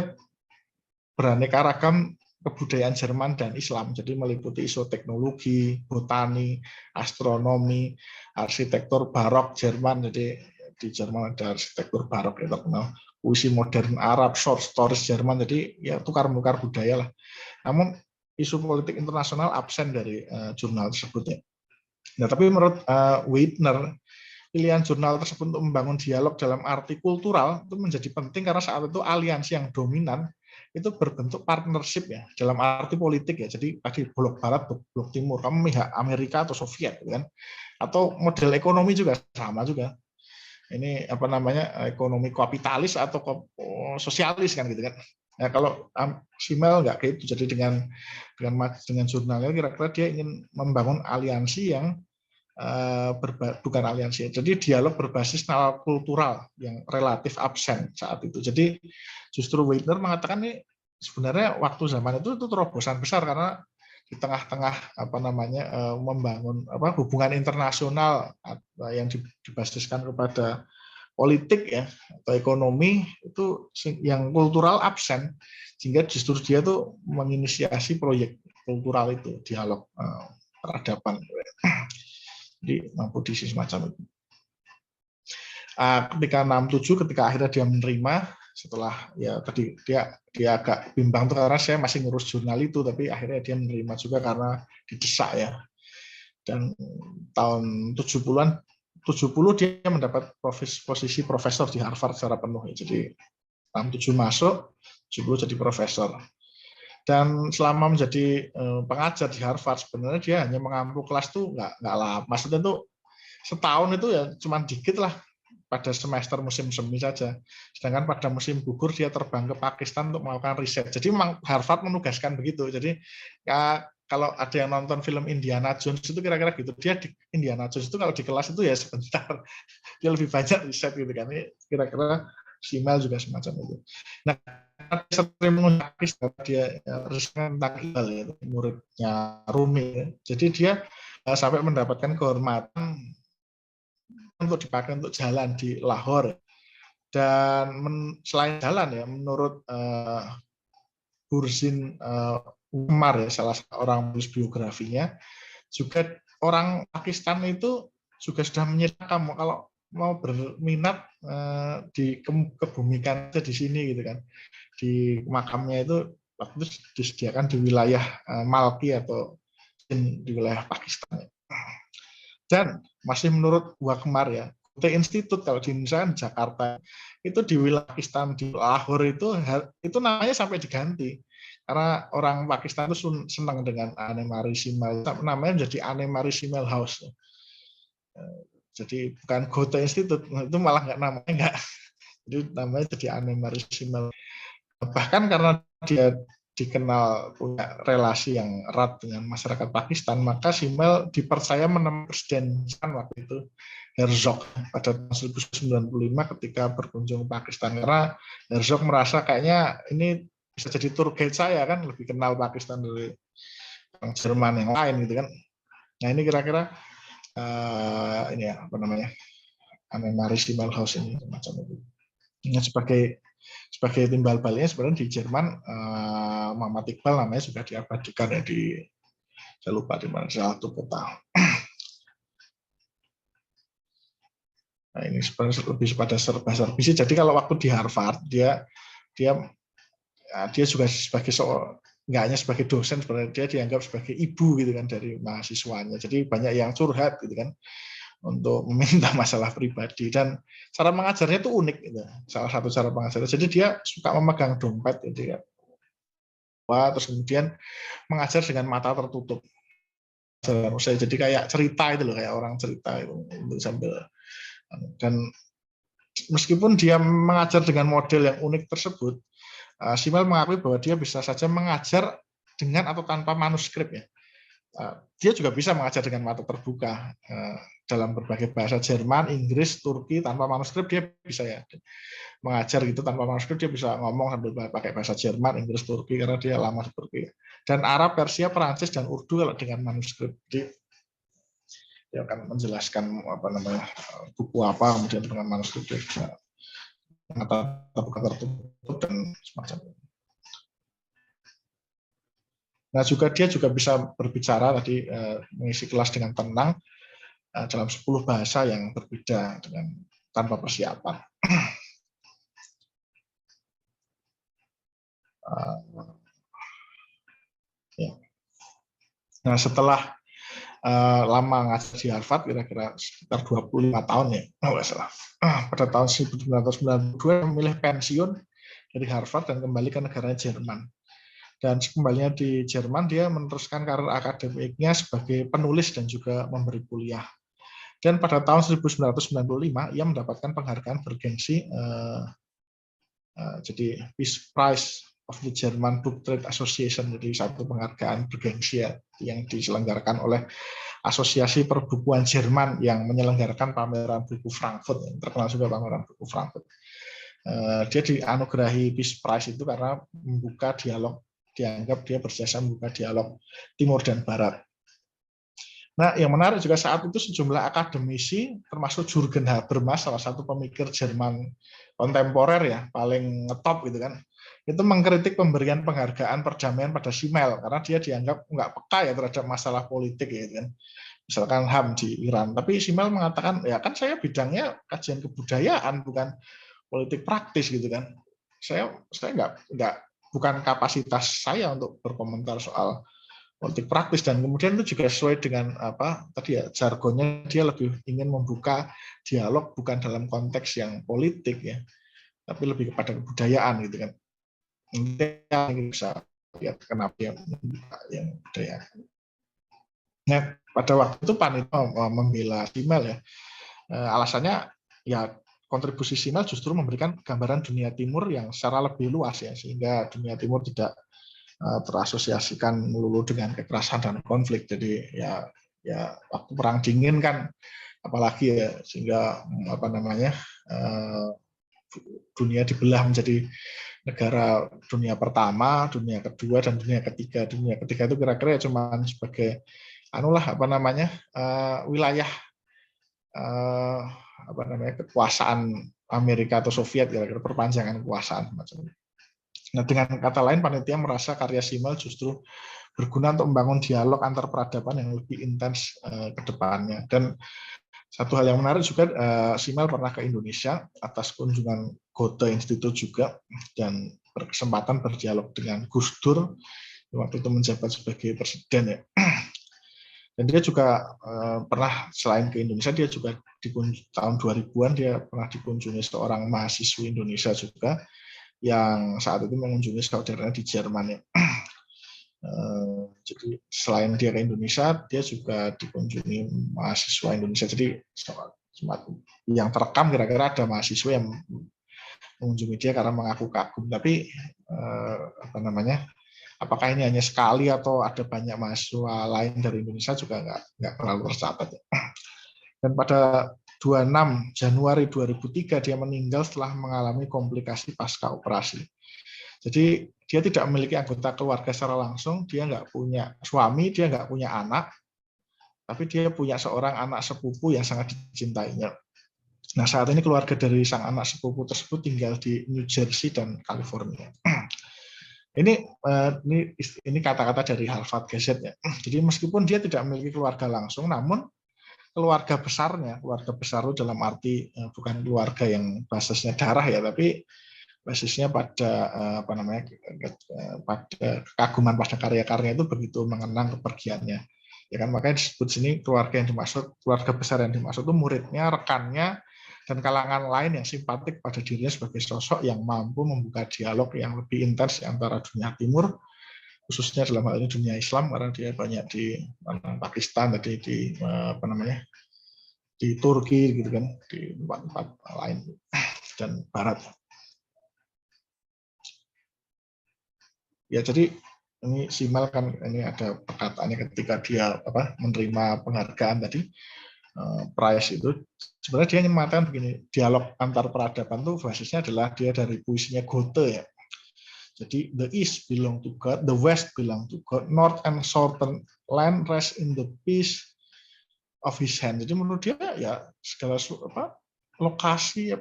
beraneka ragam kebudayaan Jerman dan Islam. Jadi meliputi isu teknologi, botani, astronomi, arsitektur barok Jerman. Jadi di Jerman ada arsitektur barok yang terkenal, puisi modern Arab, short stories Jerman. Jadi ya tukar-menukar budaya lah. Namun isu politik internasional absen dari jurnal tersebut ya. Nah, tapi menurut Weidner, pilihan jurnal tersebut untuk membangun dialog dalam arti kultural itu menjadi penting karena saat itu aliansi yang dominan itu berbentuk partnership ya dalam arti politik ya. Jadi tadi blok barat, blok timur, kamu memihak Amerika atau Soviet gitu kan. Atau model ekonomi juga sama juga. Ini ekonomi kapitalis atau sosialis kan gitu kan. Nah, kalau Simmel nggak kayak itu. Jadi dengan jurnalnya kira-kira dia ingin membangun aliansi yang bukan aliansi. Jadi dialog berbasis nalar kultural yang relatif absen saat itu. Jadi justru Weidner mengatakan ini sebenarnya waktu zaman itu terobosan besar karena di tengah-tengah membangun hubungan internasional yang dibasiskan kepada politik ya atau ekonomi itu yang kultural absen, sehingga justru dia tuh menginisiasi proyek kultural itu, dialog peradaban. Jadi mampu di semacam itu. Ketika 67, ketika akhirnya dia menerima, setelah ya tadi dia agak bimbang tuh karena saya masih ngurus jurnal itu, tapi akhirnya dia menerima juga karena didesak ya. Dan tahun 70-an 70 dia mendapat posisi profesor di Harvard secara penuh. Jadi tahun 7 masuk, 70 jadi profesor. Dan selama menjadi pengajar di Harvard sebenarnya dia hanya mengampu kelas tuh nggak lama. Maksudnya tuh setahun itu ya cuma dikit lah pada semester musim semi saja. Sedangkan pada musim gugur dia terbang ke Pakistan untuk melakukan riset. Jadi memang Harvard menugaskan begitu. Jadi ya, kalau ada yang nonton film Indiana Jones itu kira-kira gitu. Dia di Indiana Jones itu kalau di kelas itu ya sebentar. Dia lebih banyak riset gitu kan. Ini kira-kira Simal juga semacam itu. Nah, sering menulis dia riset tentang Iqbal ya, muridnya Rumi. Ya. Jadi dia sampai mendapatkan kehormatan untuk dipakai untuk jalan di Lahore. Dan selain jalan ya, menurut Burzin Umar ya, salah seorang penulis biografinya, juga orang Pakistan itu juga sudah menyediakan kalau mau berminat dikebumikan di sini gitu kan. Di makamnya itu waktu itu disediakan di wilayah Malki atau di wilayah Pakistan. Dan masih menurut Wakmar ya, Goethe Institute kalau di Indonesia kan Jakarta, itu di wilayah Pakistan di Lahore itu namanya sampai diganti karena orang Pakistan itu senang dengan Anne-Marie Simmel, namanya menjadi Anne-Marie Simmel House. Jadi bukan Goethe Institute, itu malah namanya nggak, jadi namanya jadi Anne-Marie Simmel. Bahkan karena dia dikenal punya relasi yang erat dengan masyarakat Pakistan, maka Simmel dipercaya menemui Presiden waktu itu Herzog pada tahun 1995 ketika berkunjung ke Pakistan, karena Herzog merasa kayaknya ini bisa jadi tour guide saya kan, lebih kenal Pakistan dari orang Jerman yang lain gitu kan. Nah ini kira-kira ini ya apa namanya Anne-Marie Simmel House ini semacam itu. Ini sebagai timbal baliknya sebenarnya di Jerman Muhammad Iqbal namanya sudah diabadikan ya di, saya lupa di mana, salah satu kota. Nah ini sebenarnya lebih pada serba-serbi sih. Jadi kalau waktu di Harvard dia juga sebagai nggak hanya sebagai dosen, sebenarnya dia dianggap sebagai ibu gitu kan dari mahasiswanya. Jadi banyak yang curhat gitu kan untuk meminta masalah pribadi, dan cara mengajarnya itu unik gitu. Salah satu cara mengajarnya, jadi dia suka memegang dompet gitu ya, terus kemudian mengajar dengan mata tertutup. Jadi kayak cerita itu loh, kayak orang cerita itu sambil. Dan meskipun dia mengajar dengan model yang unik tersebut, Simmel mengakui bahwa dia bisa saja mengajar dengan atau tanpa manuskrip ya. Dia juga bisa mengajar dengan mata terbuka dalam berbagai bahasa, Jerman, Inggris, Turki, tanpa manuskrip dia bisa ya mengajar gitu tanpa manuskrip, dia bisa ngomong sambil pakai bahasa Jerman, Inggris, Turki karena dia lama di Turki, dan Arab, Persia, Perancis, dan Urdu kalau dengan manuskrip. Jadi dia akan menjelaskan apa namanya buku apa, kemudian dengan manuskrip dia bisa mata tertutup dan semacam itu. Nah juga dia juga bisa berbicara tadi mengisi kelas dengan tenang dalam 10 bahasa yang berbeda dengan tanpa persiapan. Ya. Nah setelah lama ngajar di Harvard, kira-kira sekitar 25 tahun ya, nggak salah. Pada tahun 1992 memilih pensiun dari Harvard dan kembali ke negaranya Jerman. Dan kembalinya di Jerman dia meneruskan karir akademiknya sebagai penulis dan juga memberi kuliah. Dan pada tahun 1995 ia mendapatkan penghargaan bergengsi jadi Peace Prize of the German Book Trade Association, jadi satu penghargaan bergengsi ya, yang diselenggarakan oleh Asosiasi Perbukuan Jerman yang menyelenggarakan pameran buku Frankfurt, yang terkenal juga pameran buku Frankfurt. Dia dianugerahi Peace Prize itu karena membuka dialog dianggap dia berjasa membuka dialog Timur dan Barat. Nah, yang menarik juga saat itu sejumlah akademisi, termasuk Jürgen Habermas, salah satu pemikir Jerman kontemporer ya, paling ngetop gitu kan, itu mengkritik pemberian penghargaan perdamaian pada Simmel karena dia dianggap nggak peka ya terhadap masalah politik gitu kan. Misalkan HAM di Iran. Tapi Simmel mengatakan, ya kan saya bidangnya kajian kebudayaan, bukan politik praktis gitu kan. Saya nggak bukan kapasitas saya untuk berkomentar soal politik praktis, dan kemudian itu juga sesuai dengan apa tadi ya, jargonnya dia lebih ingin membuka dialog bukan dalam konteks yang politik ya, tapi lebih kepada kebudayaan gitu kan. Ini bisa lihat kenapa dia membuka yang budaya. Nah, pada waktu itu Panito membela Simmel ya. Alasannya ya kontribusi Simmel justru memberikan gambaran dunia timur yang secara lebih luas ya, sehingga dunia timur tidak terasosiasikan melulu dengan kekerasan dan konflik. Jadi ya waktu perang dingin kan apalagi ya, sehingga apa namanya dunia dibelah menjadi negara dunia pertama, dunia kedua, dan dunia ketiga. Dunia ketiga itu kira-kira cuma sebagai anulah apa namanya wilayah apa namanya kekuasaan Amerika atau Soviet, kira-kira perpanjangan kekuasaan macamnya. Nah, dengan kata lain, panitia merasa karya Simmel justru berguna untuk membangun dialog antar peradaban yang lebih intens ke depannya. Dan satu hal yang menarik juga, Simmel pernah ke Indonesia atas kunjungan Goethe Institute juga, dan berkesempatan berdialog dengan Gus Dur, waktu itu menjabat sebagai presiden ya. Dan dia juga pernah, selain ke Indonesia, dia juga tahun 2000-an dia pernah dikunjungi seorang mahasiswi Indonesia juga, yang saat itu mengunjungi saudaranya di Jerman ya. Jadi selain dia ke Indonesia, dia juga dikunjungi mahasiswa Indonesia. Jadi yang terekam kira-kira ada mahasiswa yang mengunjungi dia karena mengaku kagum. Tapi apa namanya, apakah ini hanya sekali atau ada banyak mahasiswa lain dari Indonesia juga nggak terlalu tercatat. Dan pada 26 Januari 2003 dia meninggal setelah mengalami komplikasi pasca operasi. Jadi dia tidak memiliki anggota keluarga secara langsung, dia nggak punya suami, dia nggak punya anak, tapi dia punya seorang anak sepupu yang sangat dicintainya. Nah, saat ini keluarga dari sang anak sepupu tersebut tinggal di New Jersey dan California. Ini kata-kata dari Harvard Gazette ya. Jadi meskipun dia tidak memiliki keluarga langsung, namun keluarga besar itu dalam arti bukan keluarga yang basisnya darah ya, tapi basisnya pada apa namanya pada kekaguman pada karya-karya itu begitu mengenang kepergiannya. Ya kan, makanya disebut sini keluarga yang dimaksud, keluarga besar yang dimaksud itu muridnya, rekannya, dan kalangan lain yang simpatik pada dirinya sebagai sosok yang mampu membuka dialog yang lebih intens antara dunia timur, khususnya dalam hal ini dunia Islam, karena dia banyak di Pakistan, tadi di apa namanya di Turki gitu kan, di tempat-tempat lain dan Barat. Ya, jadi ini Simmel kan ini ada perkataannya ketika dia menerima penghargaan tadi, prize itu, sebenarnya dia ingin mengatakan begini, dialog antar peradaban itu basisnya adalah dia dari puisinya Goethe ya. Jadi the East belong to God, the West belong to God, North and Southern land rest in the peace of his hand. Jadi menurut dia ya segala lokasi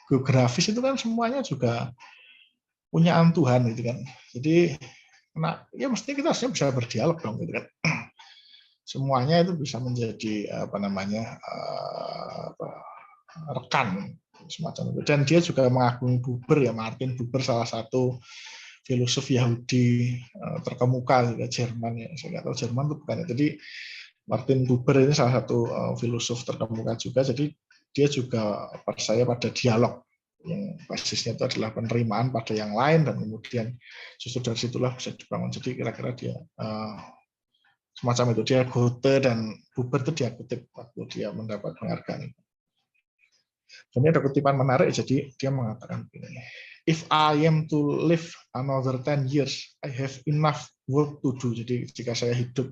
geografis itu kan semuanya juga punyaan Tuhan gitu kan. Jadi ya mestinya kita harusnya bisa berdialog dong gitu kan. Semuanya itu bisa menjadi apa namanya rekan semacam itu. Dan dia juga mengagumi Buber ya, Martin Buber, salah satu filosof Yahudi terkemuka juga Jerman ya. Saya nggak tahu Jerman itu bukan ya. Jadi Martin Buber ini salah satu filosof terkemuka juga. Jadi dia juga percaya pada dialog yang basisnya itu adalah penerimaan pada yang lain, dan kemudian justru dari situlah bisa dibangun. Jadi kira-kira dia semacam itu. Dia Goethe dan Buber itu dia kutip waktu dia mendapat penghargaan. Ini ada kutipan menarik, jadi dia mengatakan begini, if I am to live another 10 years, I have enough work to do. Jadi jika saya hidup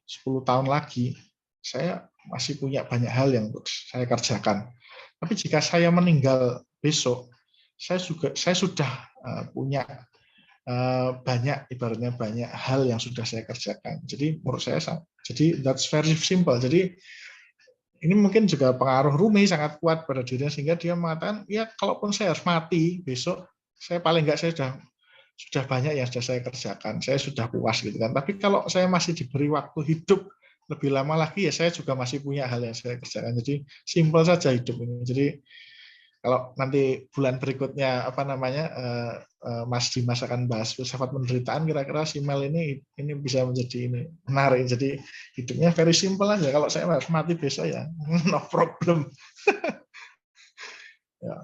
10 tahun lagi, saya masih punya banyak hal yang saya kerjakan. Tapi jika saya meninggal besok, saya sudah punya ibaratnya banyak hal yang sudah saya kerjakan. Jadi menurut saya, jadi that's very simple. Jadi ini mungkin juga pengaruh Rumi sangat kuat pada dirinya sehingga dia mengatakan, ya kalaupun saya harus mati besok, saya paling enggak saya sudah banyak yang sudah saya kerjakan, saya sudah puas gitu kan. Tapi kalau saya masih diberi waktu hidup lebih lama lagi, ya saya juga masih punya hal yang saya kerjakan. Jadi simpel saja hidup ini. Jadi kalau nanti bulan berikutnya apa namanya Mas Dimas akan bahas filsafat penderitaan, kira-kira si Mel ini bisa menjadi ini menarik. Jadi hidupnya very simple aja. Kalau saya harus mati besok ya no problem. Ya.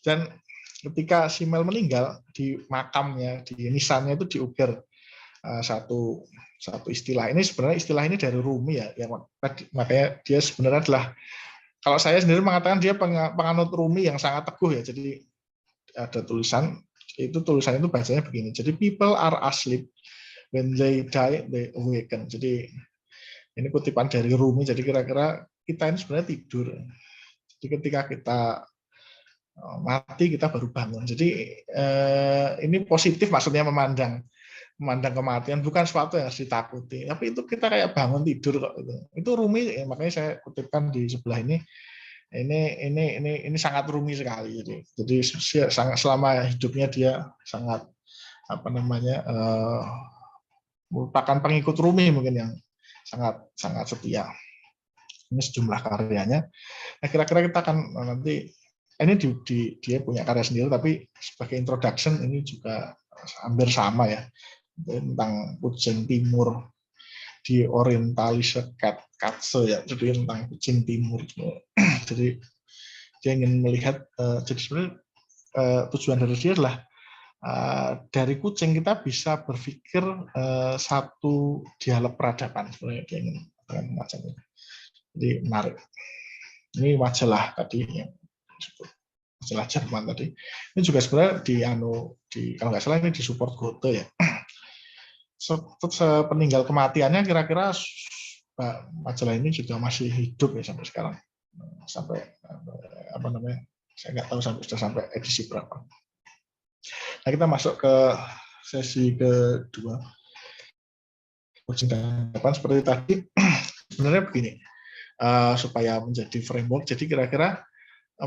Dan ketika si Mel meninggal di makamnya, di nisannya itu diukir satu istilah. Ini sebenarnya istilah ini dari Rumi ya. Makanya dia sebenarnya adalah, kalau saya sendiri mengatakan dia penganut Rumi yang sangat teguh ya. Jadi ada tulisan itu bacanya begini. Jadi people are asleep, when they die they awaken. Jadi ini kutipan dari Rumi. Jadi kira-kira kita ini sebenarnya tidur. Jadi ketika kita mati kita baru bangun. Jadi ini positif maksudnya memandang kematian bukan sesuatu yang harus ditakuti. Tapi itu kita kayak bangun tidur kok. Itu Rumi, makanya saya kutipkan di sebelah ini. Ini sangat Rumi sekali. Jadi sangat selama hidupnya dia sangat apa namanya merupakan pengikut Rumi mungkin yang sangat setia. Ini sejumlah karyanya. Nah, kira-kira kita akan nanti ini dia punya karya sendiri, tapi sebagai introduction ini juga hampir sama ya, tentang kucing timur di Orientalische Katze ya, jadi tentang kucing timur. Jadi dia ingin melihat, jadi sebenarnya tujuan dari dia adalah dari kucing kita bisa berpikir satu dialog peradaban, sebenarnya dia ingin macam ini. Jadi menarik. Ini majalah tadi yang majalah Jerman tadi. Ini juga sebenarnya kalau nggak salah ini disupport Goethe ya. Sepeninggal kematiannya kira-kira majalah ini juga masih hidup ya sampai sekarang. Sampai apa namanya? Saya nggak tahu sudah sampai edisi berapa. Nah, kita masuk ke sesi kedua. Seperti tadi, sebenarnya begini, supaya menjadi framework. Jadi kira-kira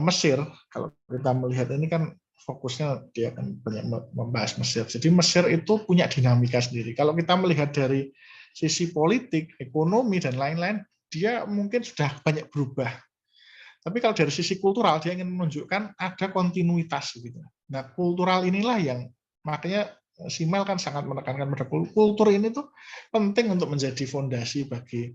Mesir, kalau kita melihat ini kan fokusnya dia akan banyak membahas Mesir. Jadi Mesir itu punya dinamika sendiri. Kalau kita melihat dari sisi politik, ekonomi, dan lain-lain, dia mungkin sudah banyak berubah. Tapi kalau dari sisi kultural, dia ingin menunjukkan ada kontinuitas. Gitu. Nah, kultural inilah yang, makanya Simel kan sangat menekankan pada kultur ini tuh penting untuk menjadi fondasi bagi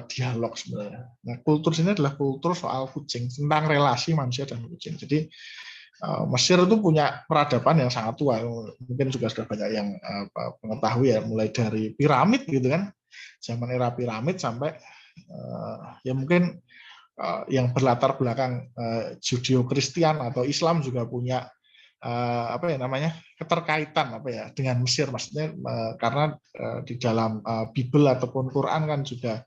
dialog sebenarnya. Nah, kultur ini adalah kultur soal kucing, tentang relasi manusia dan kucing. Jadi Mesir itu punya peradaban yang sangat tua, mungkin juga sudah banyak yang mengetahui ya, mulai dari piramid gitu kan, zaman era piramid sampai ya mungkin yang berlatar belakang Judeo-Kristen atau Islam juga punya apa ya namanya keterkaitan apa ya dengan Mesir, maksudnya karena di dalam Bible ataupun Quran kan juga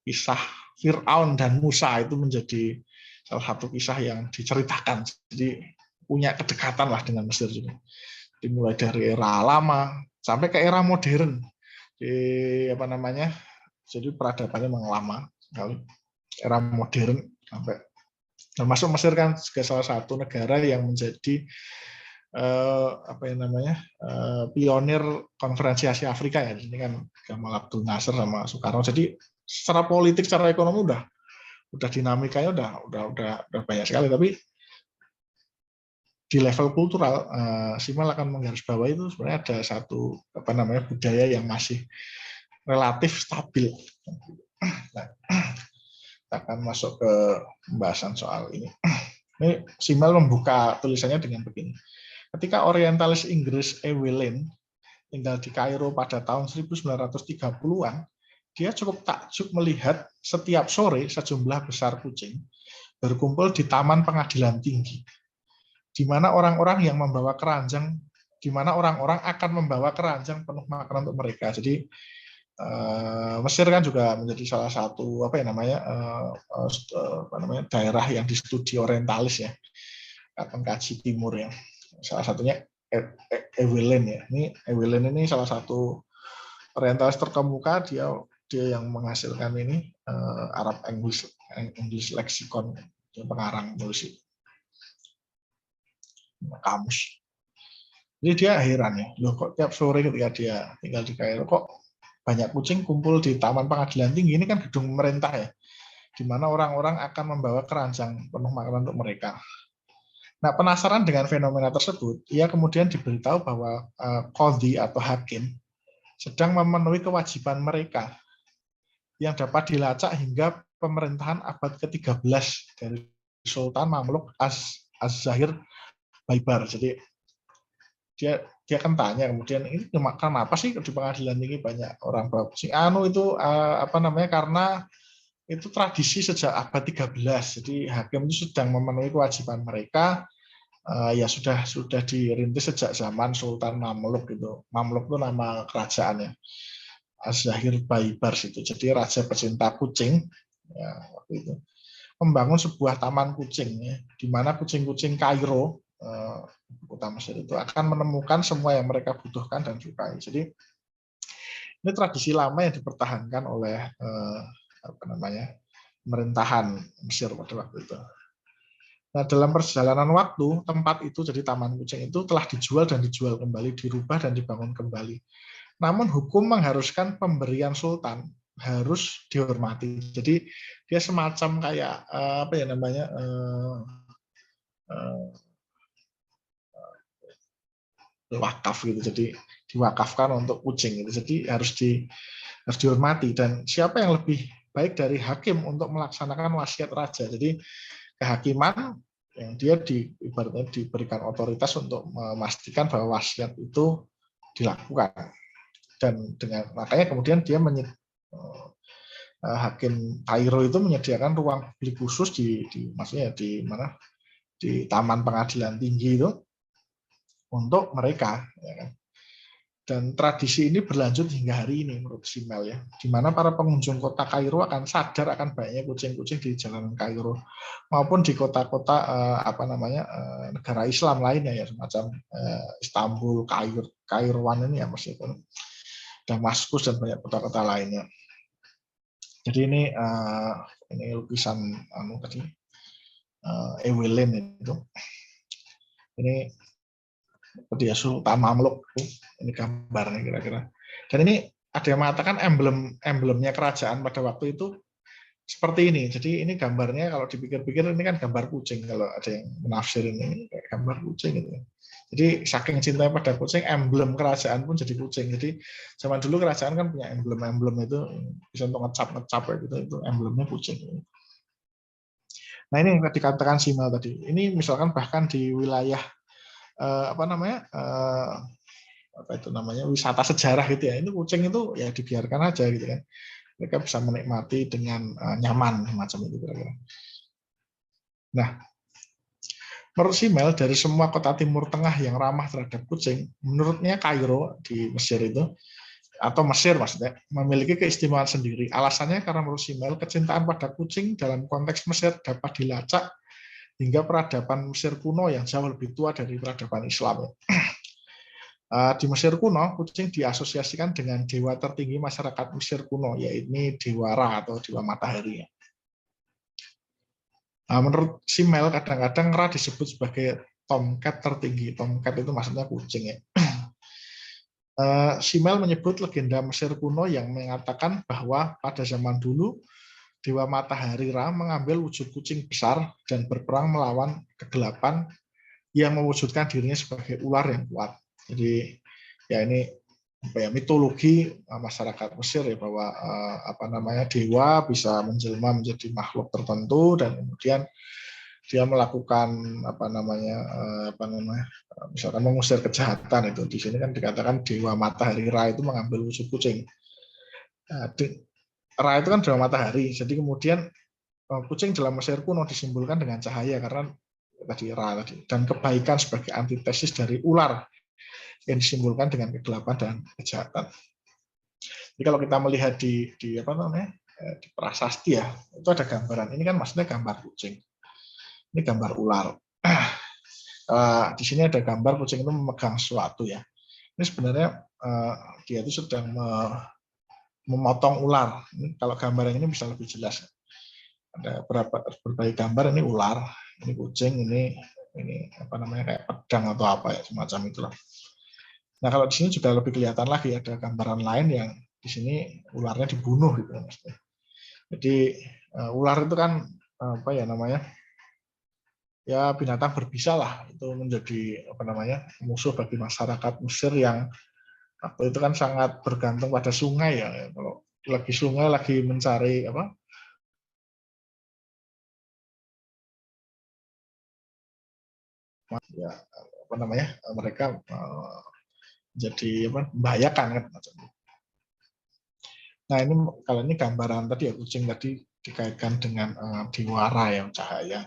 kisah Fir'aun dan Musa itu menjadi salah satu kisah yang diceritakan, jadi punya kedekatan lah dengan Mesir juga. Jadi mulai dari era lama sampai ke era modern, di apa namanya, jadi peradabannya memang lama sekali, era modern sampai termasuk Mesir kan sebagai salah satu negara yang menjadi apa yang namanya pionir konferensi Asia Afrika ya. Ini kan Gamal Abdul Nasser sama Soekarno. Jadi secara politik, secara ekonomi udah dinamikanya udah banyak sekali. Tapi di level kultural, Simal akan menggarisbawahi itu sebenarnya ada satu apa namanya budaya yang masih relatif stabil. Nah, kita akan masuk ke pembahasan soal ini. Ini Simal membuka tulisannya dengan begini. Ketika orientalis Inggris Ewelyn tinggal di Kairo pada tahun 1930-an, dia cukup takjub melihat setiap sore sejumlah besar kucing berkumpul di Taman Pengadilan Tinggi, di mana orang-orang yang membawa keranjang, di mana orang-orang akan membawa keranjang penuh makanan untuk mereka. Jadi Mesir kan juga menjadi salah satu apa namanya daerah yang di studi orientalis ya, pengkaji timur ya. Salah satunya Evelyn ya. Ini Evelyn ini salah satu orientalis terkemuka, dia yang menghasilkan ini Arab English Lexicon, dia pengarang tulis kamus. Jadi dia heran ya, loh kok tiap sore ketika dia tinggal di Kairo kok banyak kucing kumpul di Taman Pengadilan Tinggi, ini kan gedung pemerintah ya, di mana orang-orang akan membawa keranjang penuh makanan untuk mereka. Nah, penasaran dengan fenomena tersebut, ia kemudian diberitahu bahwa qadhi atau hakim sedang memenuhi kewajiban mereka yang dapat dilacak hingga pemerintahan abad ke-13 dari Sultan Mamluk Az-Zahir Baibar. Jadi dia kan tanya kemudian, ini kenapa sih di pengadilan tinggi banyak orang bawa kucing? Itu karena itu tradisi sejak abad 13. Jadi hakim itu sedang memenuhi kewajiban mereka, ya sudah dirintis sejak zaman Sultan Mamluk gitu. Mamluk itu nama kerajaannya. Az-Zahir Baibar itu. Jadi raja pecinta kucing ya, waktu itu membangun sebuah taman kucing ya, di mana kucing-kucing Kairo, kota Mesir itu akan menemukan semua yang mereka butuhkan dan sukai. Jadi ini tradisi lama yang dipertahankan oleh pemerintahan Mesir pada waktu itu. Nah, dalam perjalanan waktu, tempat itu jadi taman kucing itu telah dijual kembali, dirubah dan dibangun kembali. Namun hukum mengharuskan pemberian sultan harus dihormati. Jadi dia semacam kayak wakaf gitu. Jadi diwakafkan untuk kucing gitu. Jadi harus dihormati, dan siapa yang lebih baik dari hakim untuk melaksanakan wasiat raja. Jadi kehakiman yang dia ibaratnya diberikan otoritas untuk memastikan bahwa wasiat itu dilakukan. Dan makanya kemudian dia hakim Kairo itu menyediakan ruang publik khusus maksudnya di Taman Pengadilan Tinggi itu untuk mereka, ya kan? Dan tradisi ini berlanjut hingga hari ini menurut Simel ya, di mana para pengunjung kota Kairo akan sadar akan banyaknya kucing-kucing di jalanan Kairo maupun di kota-kota negara Islam lainnya ya, semacam Istanbul, Kairouan ini ya maksudnya, Damaskus dan banyak kota-kota lainnya. Jadi ini lukisan tadi Evelyn itu. Ini dia Sultan Mamluk, ini gambarnya kira-kira. Dan ini ada yang mengatakan emblemnya kerajaan pada waktu itu seperti ini. Jadi ini gambarnya kalau dipikir-pikir ini kan gambar kucing, kalau ada yang menafsir ini kayak gambar kucing gitu. Jadi saking cintanya pada kucing, emblem kerajaan pun jadi kucing. Jadi zaman dulu kerajaan kan punya emblem itu, bisa untuk ngecap gitu, itu emblemnya kucing. Nah, ini yang dikatakan Simel tadi. Ini misalkan bahkan di wilayah wisata sejarah gitu ya, itu kucing itu ya dibiarkan aja gitu kan, mereka bisa menikmati dengan nyaman macam itu kira-kira. Nah, menurut Simel, dari semua kota Timur Tengah yang ramah terhadap kucing, menurutnya Kairo di Mesir itu, atau Mesir maksudnya, memiliki keistimewaan sendiri. Alasannya karena menurut Simel, kecintaan pada kucing dalam konteks Mesir dapat dilacak hingga peradaban Mesir kuno yang jauh lebih tua dari peradaban Islam. Di Mesir kuno, kucing diasosiasikan dengan dewa tertinggi masyarakat Mesir kuno, yaitu Dewa Ra atau Dewa Matahari. Menurut Simel, kadang-kadang Ra disebut sebagai tomcat tertinggi. Tomcat itu maksudnya kucing ya. Simel menyebut legenda Mesir kuno yang mengatakan bahwa pada zaman dulu Dewa Matahari Ra mengambil wujud kucing besar dan berperang melawan kegelapan yang mewujudkan dirinya sebagai ular yang kuat. Jadi ya ini mitologi masyarakat Mesir ya, bahwa dewa bisa menjelma menjadi makhluk tertentu dan kemudian dia melakukan misalkan mengusir kejahatan itu. Di sini kan dikatakan Dewa Matahari Ra itu mengambil wujud kucing. Ra itu kan dewa matahari, jadi kemudian kucing dalam Mesir kuno disimbolkan dengan cahaya karena tadi Ra tadi, dan kebaikan sebagai antitesis dari ular yang disimbolkan dengan kegelapan dan kejahatan. Jadi kalau kita melihat di prasasti ya, itu ada gambaran. Ini kan maksudnya gambar kucing, ini gambar ular. Di sini ada gambar kucing itu memegang sesuatu ya. Ini sebenarnya dia itu sedang memotong ular. Ini kalau gambar yang ini bisa lebih jelas. Ada berbagai gambar, ini ular, ini kucing, ini apa namanya kayak pedang atau apa ya semacam itulah. Nah kalau di sini juga lebih kelihatan lagi ada gambaran lain yang di sini ularnya dibunuh gitu maksudnya. Jadi ular itu kan apa ya namanya ya binatang berbisa lah, itu menjadi apa namanya musuh bagi masyarakat Mesir yang waktu itu kan sangat bergantung pada sungai ya. Kalau lagi sungai lagi mencari apa ya apa namanya mereka jadi apa membahayakan kan macam itu. Nah ini kalau ini gambaran tadi ya kucing tadi dikaitkan dengan diwara yang cahaya.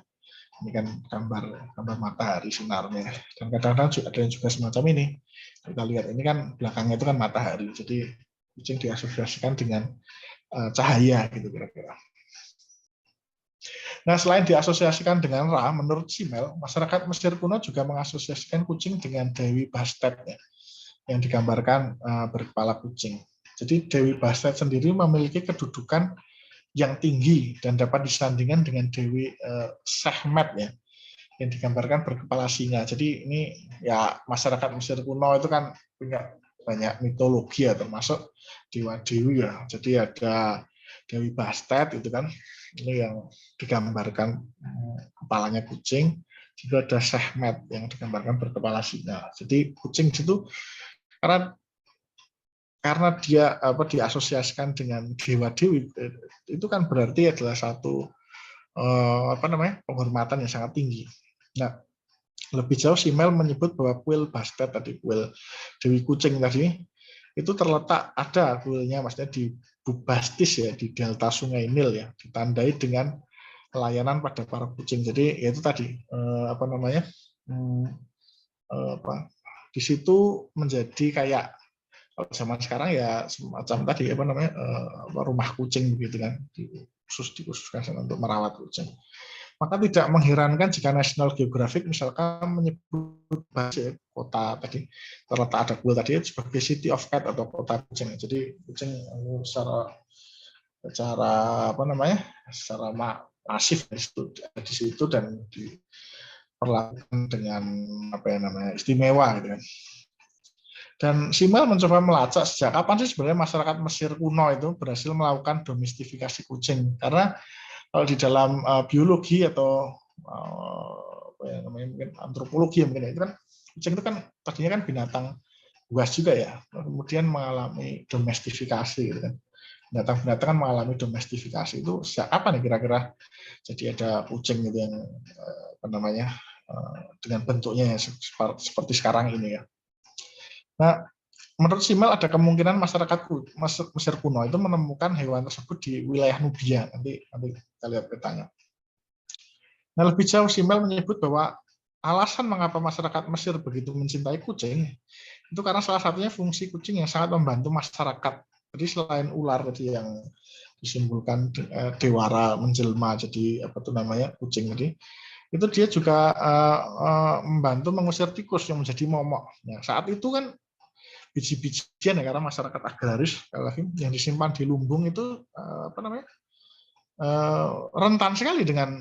Ini kan gambar matahari sinarnya. Dan kadang-kadang juga ada yang juga semacam ini. Kita lihat ini kan belakangnya itu kan matahari. Jadi kucing diasosiasikan dengan cahaya gitu kira-kira. Nah, selain diasosiasikan dengan Ra, menurut Simel, masyarakat Mesir kuno juga mengasosiasikan kucing dengan Dewi Bastet ya, yang digambarkan berkepala kucing. Jadi Dewi Bastet sendiri memiliki kedudukan yang tinggi dan dapat disandingkan dengan Dewi Sehmet ya, yang digambarkan berkepala singa. Jadi ini ya masyarakat Mesir kuno itu kan punya banyak mitologi ya, termasuk dewa-dewi ya. Jadi ada Dewi Bastet itu kan, ini yang digambarkan kepalanya kucing, juga ada Sehmet yang digambarkan berkepala singa. Jadi kucing itu karena dia apa diasosiasikan dengan dewa dewi itu kan berarti adalah satu apa namanya penghormatan yang sangat tinggi. Nah, lebih jauh Simel menyebut bahwa kuil Bastet tadi, kuil Dewi Kucing tadi, itu terletak ada kuilnya maksudnya di Bubastis ya, di delta Sungai Nil ya, ditandai dengan layanan pada para kucing. Jadi ya itu tadi apa namanya apa di situ menjadi kayak kalau zaman sekarang ya semacam tadi apa namanya rumah kucing begitu kan, dikhususkan untuk merawat kucing. Maka tidak mengherankan jika National Geographic misalkan menyebut kota tadi terletak ada kuil tadi sebagai City of Cat atau kota kucing. Jadi kucing secara apa namanya secara masif di situ dan diperlakukan dengan apa yang namanya istimewa gitu kan. Dan Simel mencoba melacak sejak kapan sih sebenarnya masyarakat Mesir kuno itu berhasil melakukan domestifikasi kucing. Karena kalau di dalam biologi atau apa ya namanya mungkin antropologi mungkin ya, itu kan kucing itu kan tadinya kan binatang buas juga ya, kemudian mengalami domestifikasi gitu kan. Binatang-binatang kan mengalami domestifikasi itu sejak apa nih kira-kira jadi ada kucing gitu yang apa namanya dengan bentuknya ya, seperti sekarang ini ya. Nah, menurut Simel ada kemungkinan masyarakat Mesir kuno itu menemukan hewan tersebut di wilayah Nubia. Nanti kita lihat petanya. Nah, lebih jauh Simel menyebut bahwa alasan mengapa masyarakat Mesir begitu mencintai kucing itu karena salah satunya fungsi kucing yang sangat membantu masyarakat. Jadi selain ular tadi yang disimbolkan dewara menjelma jadi apa tuh namanya kucing tadi, itu dia juga membantu mengusir tikus yang menjadi momok. Nah, saat itu kan biji-bijian ya karena masyarakat agraris lagi yang disimpan di lumbung itu apa namanya rentan sekali dengan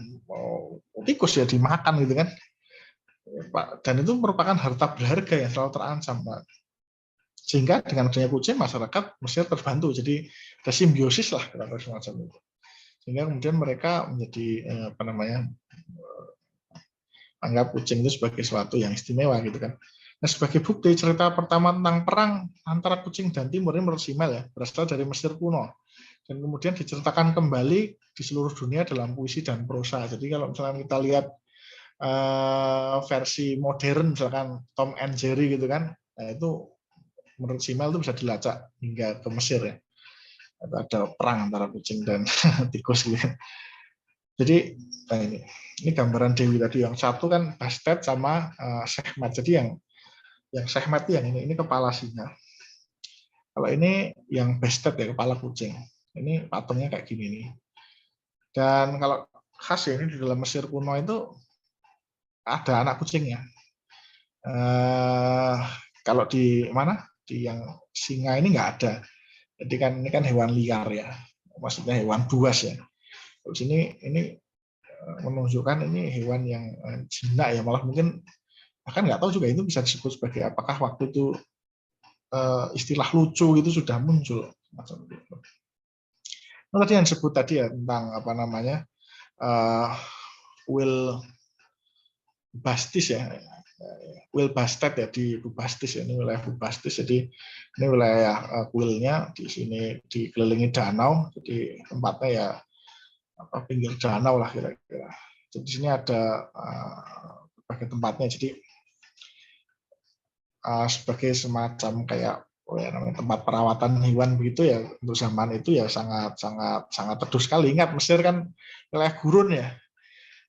tikus ya dimakan gitu kan. Dan itu merupakan harta berharga yang selalu terancam, Pak. Sehingga dengan adanya kucing masyarakat Mesir terbantu, jadi ada simbiosis lah kira-kira semacam itu. Sehingga kemudian mereka menjadi apa namanya anggap kucing itu sebagai sesuatu yang istimewa gitu kan. Nah, sebagai bukti cerita pertama tentang perang antara kucing dan timur ini menurut Simel ya berasal dari Mesir kuno dan kemudian diceritakan kembali di seluruh dunia dalam puisi dan prosa. Jadi kalau misalnya kita lihat versi modern misalkan Tom and Jerry gitu kan, nah itu menurut Simel itu bisa dilacak hingga ke Mesir ya. Ada perang antara kucing dan tikus gitu kan. Jadi nah ini gambaran Dewi tadi yang satu kan Bastet sama Sehmet. Jadi yang Sehmet yang ini kepala singa. Kalau ini yang Bastet ya kepala kucing. Ini patungnya kayak gini nih. Dan kalau khas ya ini di dalam Mesir kuno itu ada anak kucingnya. Kalau di mana? Di yang singa ini nggak ada. Jadi kan ini kan hewan liar ya, maksudnya hewan buas ya. Di sini ini menunjukkan ini hewan yang jinak ya, malah mungkin bahkan nggak tahu juga itu bisa disebut sebagai apakah waktu itu istilah lucu itu sudah muncul macam itu. Nah, tadi yang disebut tadi ya tentang apa namanya Will Bastis ya, Will Bastet ya di Bubastis ya, ini wilayah Bubastis. Jadi ini wilayah kuilnya di sini dikelilingi danau, jadi tempatnya ya apa pinggir danau lah kira-kira. Jadi di sini ada berbagai tempatnya. Jadi sebagai semacam kayak namanya tempat perawatan hewan begitu ya, untuk zaman itu ya sangat sangat sangat teduh sekali. Ingat Mesir kan wilayah gurun ya.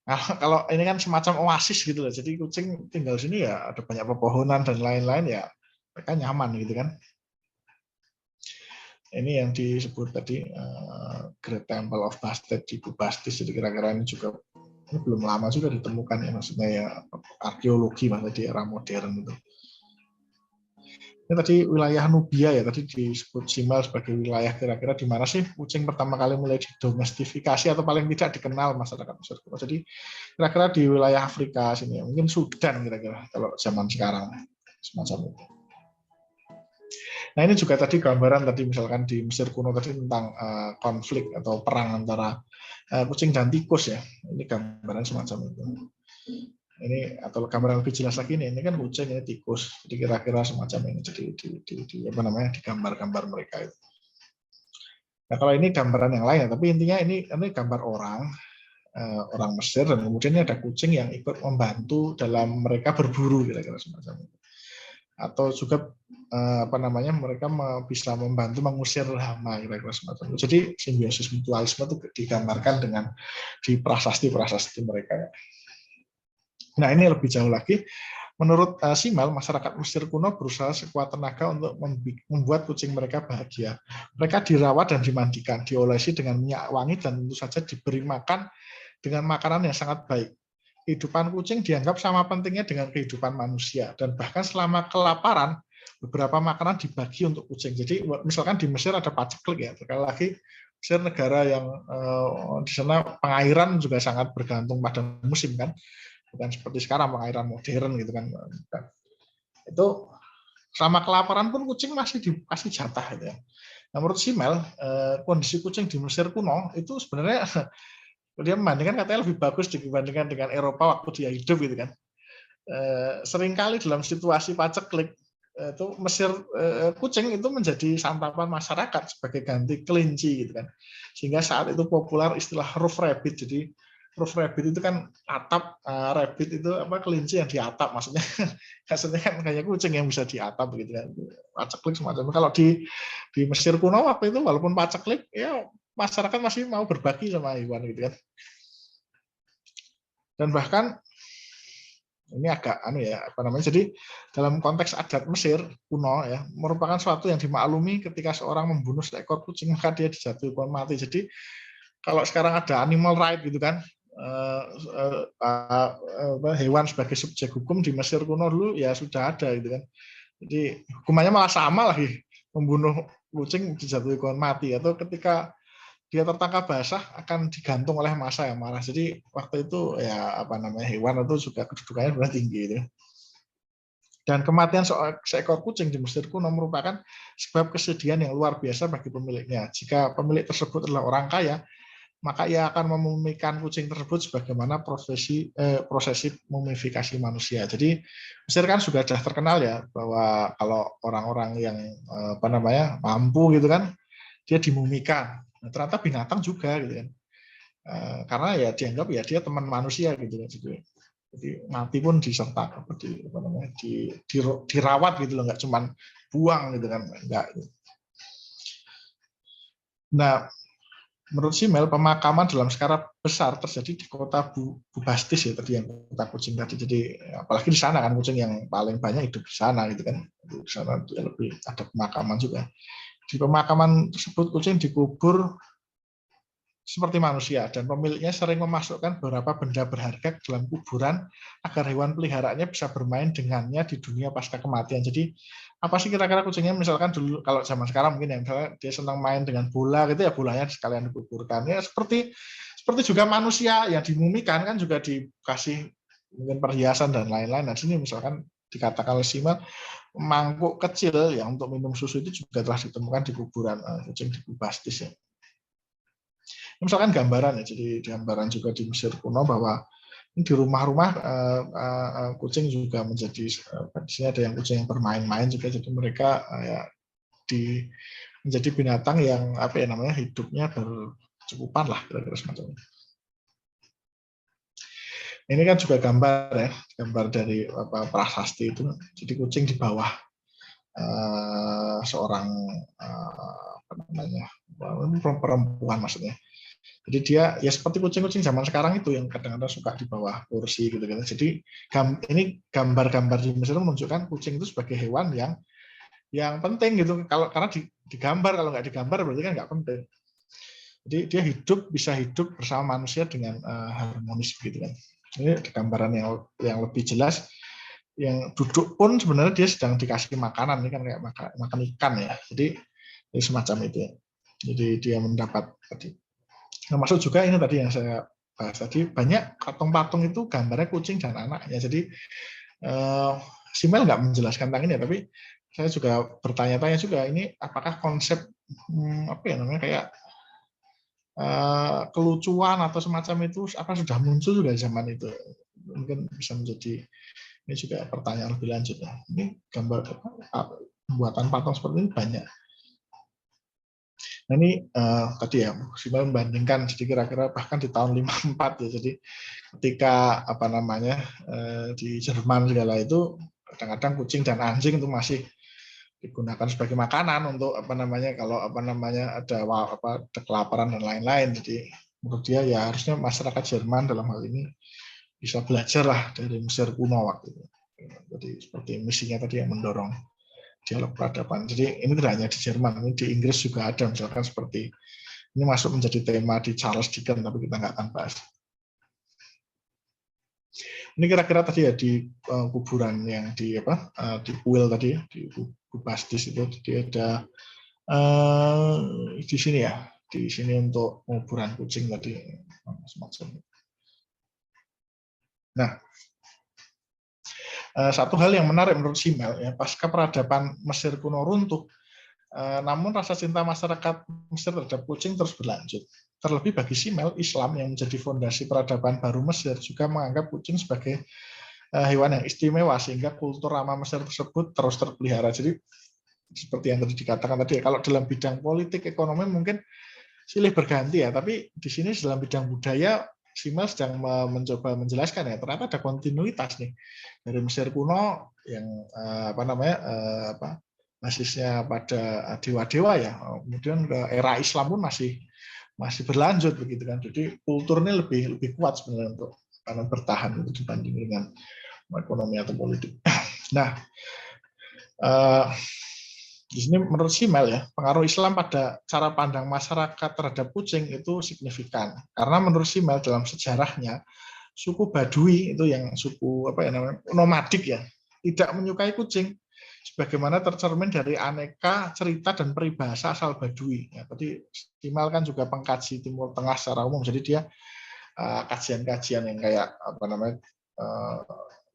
Nah, kalau ini kan semacam oasis gitu loh. Jadi kucing tinggal sini ya ada banyak pepohonan dan lain-lain ya, mereka nyaman gitu kan. Ini yang disebut tadi Great Temple of Bastet di Bubastis. Jadi kira-kira ini juga ini belum lama juga ditemukan ya, maksudnya ya arkeologi maksudnya di era modern itu. Ini tadi wilayah Nubia ya, tadi disebut Simal sebagai wilayah kira-kira di mana sih kucing pertama kali mulai didomestifikasi atau paling tidak dikenal masyarakat Mesir kuno. Jadi kira-kira di wilayah Afrika sini, mungkin Sudan kira-kira kalau zaman sekarang semacam itu. Nah ini juga tadi gambaran tadi misalkan di Mesir kuno tadi tentang konflik atau perang antara kucing dan tikus ya. Ini gambaran semacam itu. Ini atau gambaran lebih jelas lagi nih, ini kan kucing, ini tikus, jadi kira-kira semacam ini. Jadi di apa namanya di gambar-gambar mereka itu. Nah kalau ini gambaran yang lain, tapi intinya ini gambar orang Mesir, dan kemudian ini ada kucing yang ikut membantu dalam mereka berburu kira-kira semacam itu. Atau juga apa namanya mereka bisa membantu mengusir hama kira-kira semacam itu. Jadi simbiosis mutualisme itu digambarkan dengan di prasasti-prasasti mereka. Nah ini lebih jauh lagi. Menurut Simal, masyarakat Mesir kuno berusaha sekuat tenaga untuk membuat kucing mereka bahagia. Mereka dirawat dan dimandikan, diolesi dengan minyak wangi, dan tentu saja diberi makan dengan makanan yang sangat baik. Kehidupan kucing dianggap sama pentingnya dengan kehidupan manusia, dan bahkan selama kelaparan, beberapa makanan dibagi untuk kucing. Jadi misalkan di Mesir ada paceklik ya, sekali lagi Mesir negara yang di sana pengairan juga sangat bergantung pada musim kan. Bukan seperti sekarang pengairan modern gitu kan. Itu sama kelaparan pun kucing masih dikasih jatah gitu ya. Nah, menurut Simel, kondisi kucing di Mesir kuno itu sebenarnya dia membandingkan katanya lebih bagus dibandingkan dengan Eropa waktu dia hidup gitu kan. Seringkali dalam situasi paceklik itu Mesir kucing itu menjadi santapan masyarakat sebagai ganti kelinci gitu kan. Sehingga saat itu populer istilah roof rabbit. Jadi roof rabbit itu kan atap, rabbit itu apa kelinci yang di atap, maksudnya kan kayak kucing yang bisa di atap gitu kan. Paceklik semacam itu. Kalau di Mesir kuno waktu itu walaupun paceklik ya masyarakat masih mau berbagi sama hewan gitu kan. Dan bahkan ini agak apa namanya, jadi dalam konteks adat Mesir kuno ya merupakan suatu yang dimaklumi ketika seorang membunuh seekor kucing maka dia dijatuhi hukuman mati. Jadi kalau sekarang ada animal right gitu kan, hewan sebagai subjek hukum di Mesir kuno dulu ya sudah ada gitu kan. Jadi hukumannya malah sama lagi, membunuh kucing dijatuhi hukuman mati, atau ketika dia tertangkap basah akan digantung oleh massa yang marah. Jadi waktu itu ya apa namanya hewan itu juga kedudukannya sudah tinggi gitu. Dan kematian seekor kucing di Mesir kuno merupakan sebab kesedihan yang luar biasa bagi pemiliknya. Jika pemilik tersebut adalah orang kaya, maka ia akan memumikan kucing tersebut sebagaimana prosesi mumifikasi manusia. Jadi Mesir kan sudah terkenal ya bahwa kalau orang-orang yang apa namanya mampu gitu kan, dia dimumikan. Nah, ternyata binatang juga gitu kan. Karena ya dianggap ya dia teman manusia gitu kan. Jadi mati pun disertakan dirawat gitu loh, nggak cuma buang gitu kan, enggak. Nah, menurut Simel, pemakaman dalam skala besar terjadi di kota Bubastis ya tadi, yang kota kucing tadi. Jadi apalagi di sana kan kucing yang paling banyak hidup di sana gitu kan. Di sana lebih ada pemakaman juga. Di pemakaman tersebut kucing dikubur seperti manusia dan pemiliknya sering memasukkan beberapa benda berharga ke dalam kuburan agar hewan peliharaannya bisa bermain dengannya di dunia pasca kematian. Jadi apa sih kira-kira kucingnya, misalkan dulu kalau zaman sekarang mungkin ya misalnya dia senang main dengan bola gitu ya, bolanya sekalian dikuburkan. Ya seperti juga manusia yang dimumikan kan juga dikasih mungkin perhiasan dan lain-lain. Nah sini misalkan dikatakan oleh Simel, mangkuk kecil yang untuk minum susu itu juga telah ditemukan di kuburan kucing di Bubastis ya. Misalkan gambaran ya, jadi gambaran juga di Mesir kuno bahwa di rumah-rumah kucing juga menjadi, di sini ada yang kucing yang bermain-main juga, jadi mereka ya menjadi binatang yang apa ya namanya, hidupnya berkecukupan lah kira-kira semacam itu. Ini kan juga gambar ya, gambar dari prasasti itu, jadi kucing di bawah seorang apa namanya, perempuan maksudnya. Jadi dia ya seperti kucing-kucing zaman sekarang itu yang kadang-kadang suka di bawah kursi gitu. Jadi ini gambar-gambar di Mesir menunjukkan kucing itu sebagai hewan yang penting gitu. Karena digambar, kalau nggak digambar berarti kan nggak penting. Jadi dia bisa hidup bersama manusia dengan harmonis gitu kan. Ini gambaran yang lebih jelas. Yang duduk pun sebenarnya dia sedang dikasih makanan, ini kan kayak makan ikan ya. Jadi semacam itu ya. Jadi dia mendapat tadi. Nah, masuk juga ini tadi yang saya bahas tadi, banyak patung-patung itu gambarnya kucing dan anaknya. Jadi Simel nggak menjelaskan tentang ini, tapi saya juga bertanya-tanya juga, ini apakah konsep apa ya namanya, kayak kelucuan atau semacam itu apa sudah muncul juga zaman itu? Mungkin bisa menjadi ini juga pertanyaan lebih lanjut ya. Ini gambar buatan patung seperti ini banyak. Nah ini tadi ya, Simel membandingkan, jadi kira-kira bahkan di tahun 54 ya, jadi ketika apa namanya di Jerman segala itu kadang-kadang kucing dan anjing itu masih digunakan sebagai makanan untuk apa namanya, kalau apa namanya ada kelaparan dan lain-lain. Jadi menurut dia ya harusnya masyarakat Jerman dalam hal ini bisa belajar lah dari Mesir kuno waktu itu. Jadi seperti misinya tadi yang mendorong dialog peradaban. Jadi ini tidak hanya di Jerman, ini di Inggris juga ada, misalkan seperti ini masuk menjadi tema di Charles Dickens, tapi kita nggak akan bahas. Ini kira-kira tadi ya di kuburan yang di apa di kuil tadi di Bubastis itu, jadi ada di sini ya, di sini untuk penguburan kucing tadi semacam. Nah, satu hal yang menarik menurut Simel ya, pasca peradaban Mesir kuno runtuh, namun rasa cinta masyarakat Mesir terhadap kucing terus berlanjut. Terlebih bagi Simel, Islam yang menjadi fondasi peradaban baru Mesir juga menganggap kucing sebagai hewan yang istimewa, sehingga kultur ramah Mesir tersebut terus terpelihara. Jadi seperti yang tadi dikatakan tadi, kalau dalam bidang politik ekonomi mungkin silih berganti ya, tapi di sini dalam bidang budaya Simel sedang mencoba menjelaskan ya, ternyata ada kontinuitas nih dari Mesir kuno yang apa namanya basisnya pada dewa-dewa ya, kemudian ke era Islam pun masih berlanjut begitu kan. Jadi kulturnya lebih kuat sebenarnya untuk karena bertahan itu dibanding dengan ekonomi atau politik. Nah, di sini menurut Simel ya, pengaruh Islam pada cara pandang masyarakat terhadap kucing itu signifikan. Karena menurut Simel dalam sejarahnya, suku Badui itu yang suku apa ya namanya, nomadik ya, tidak menyukai kucing. Sebagaimana tercermin dari aneka cerita dan peribahasa asal Badui. Ya, tadi Simel kan juga pengkaji Timur Tengah secara umum, jadi dia kajian-kajian yang kayak apa namanya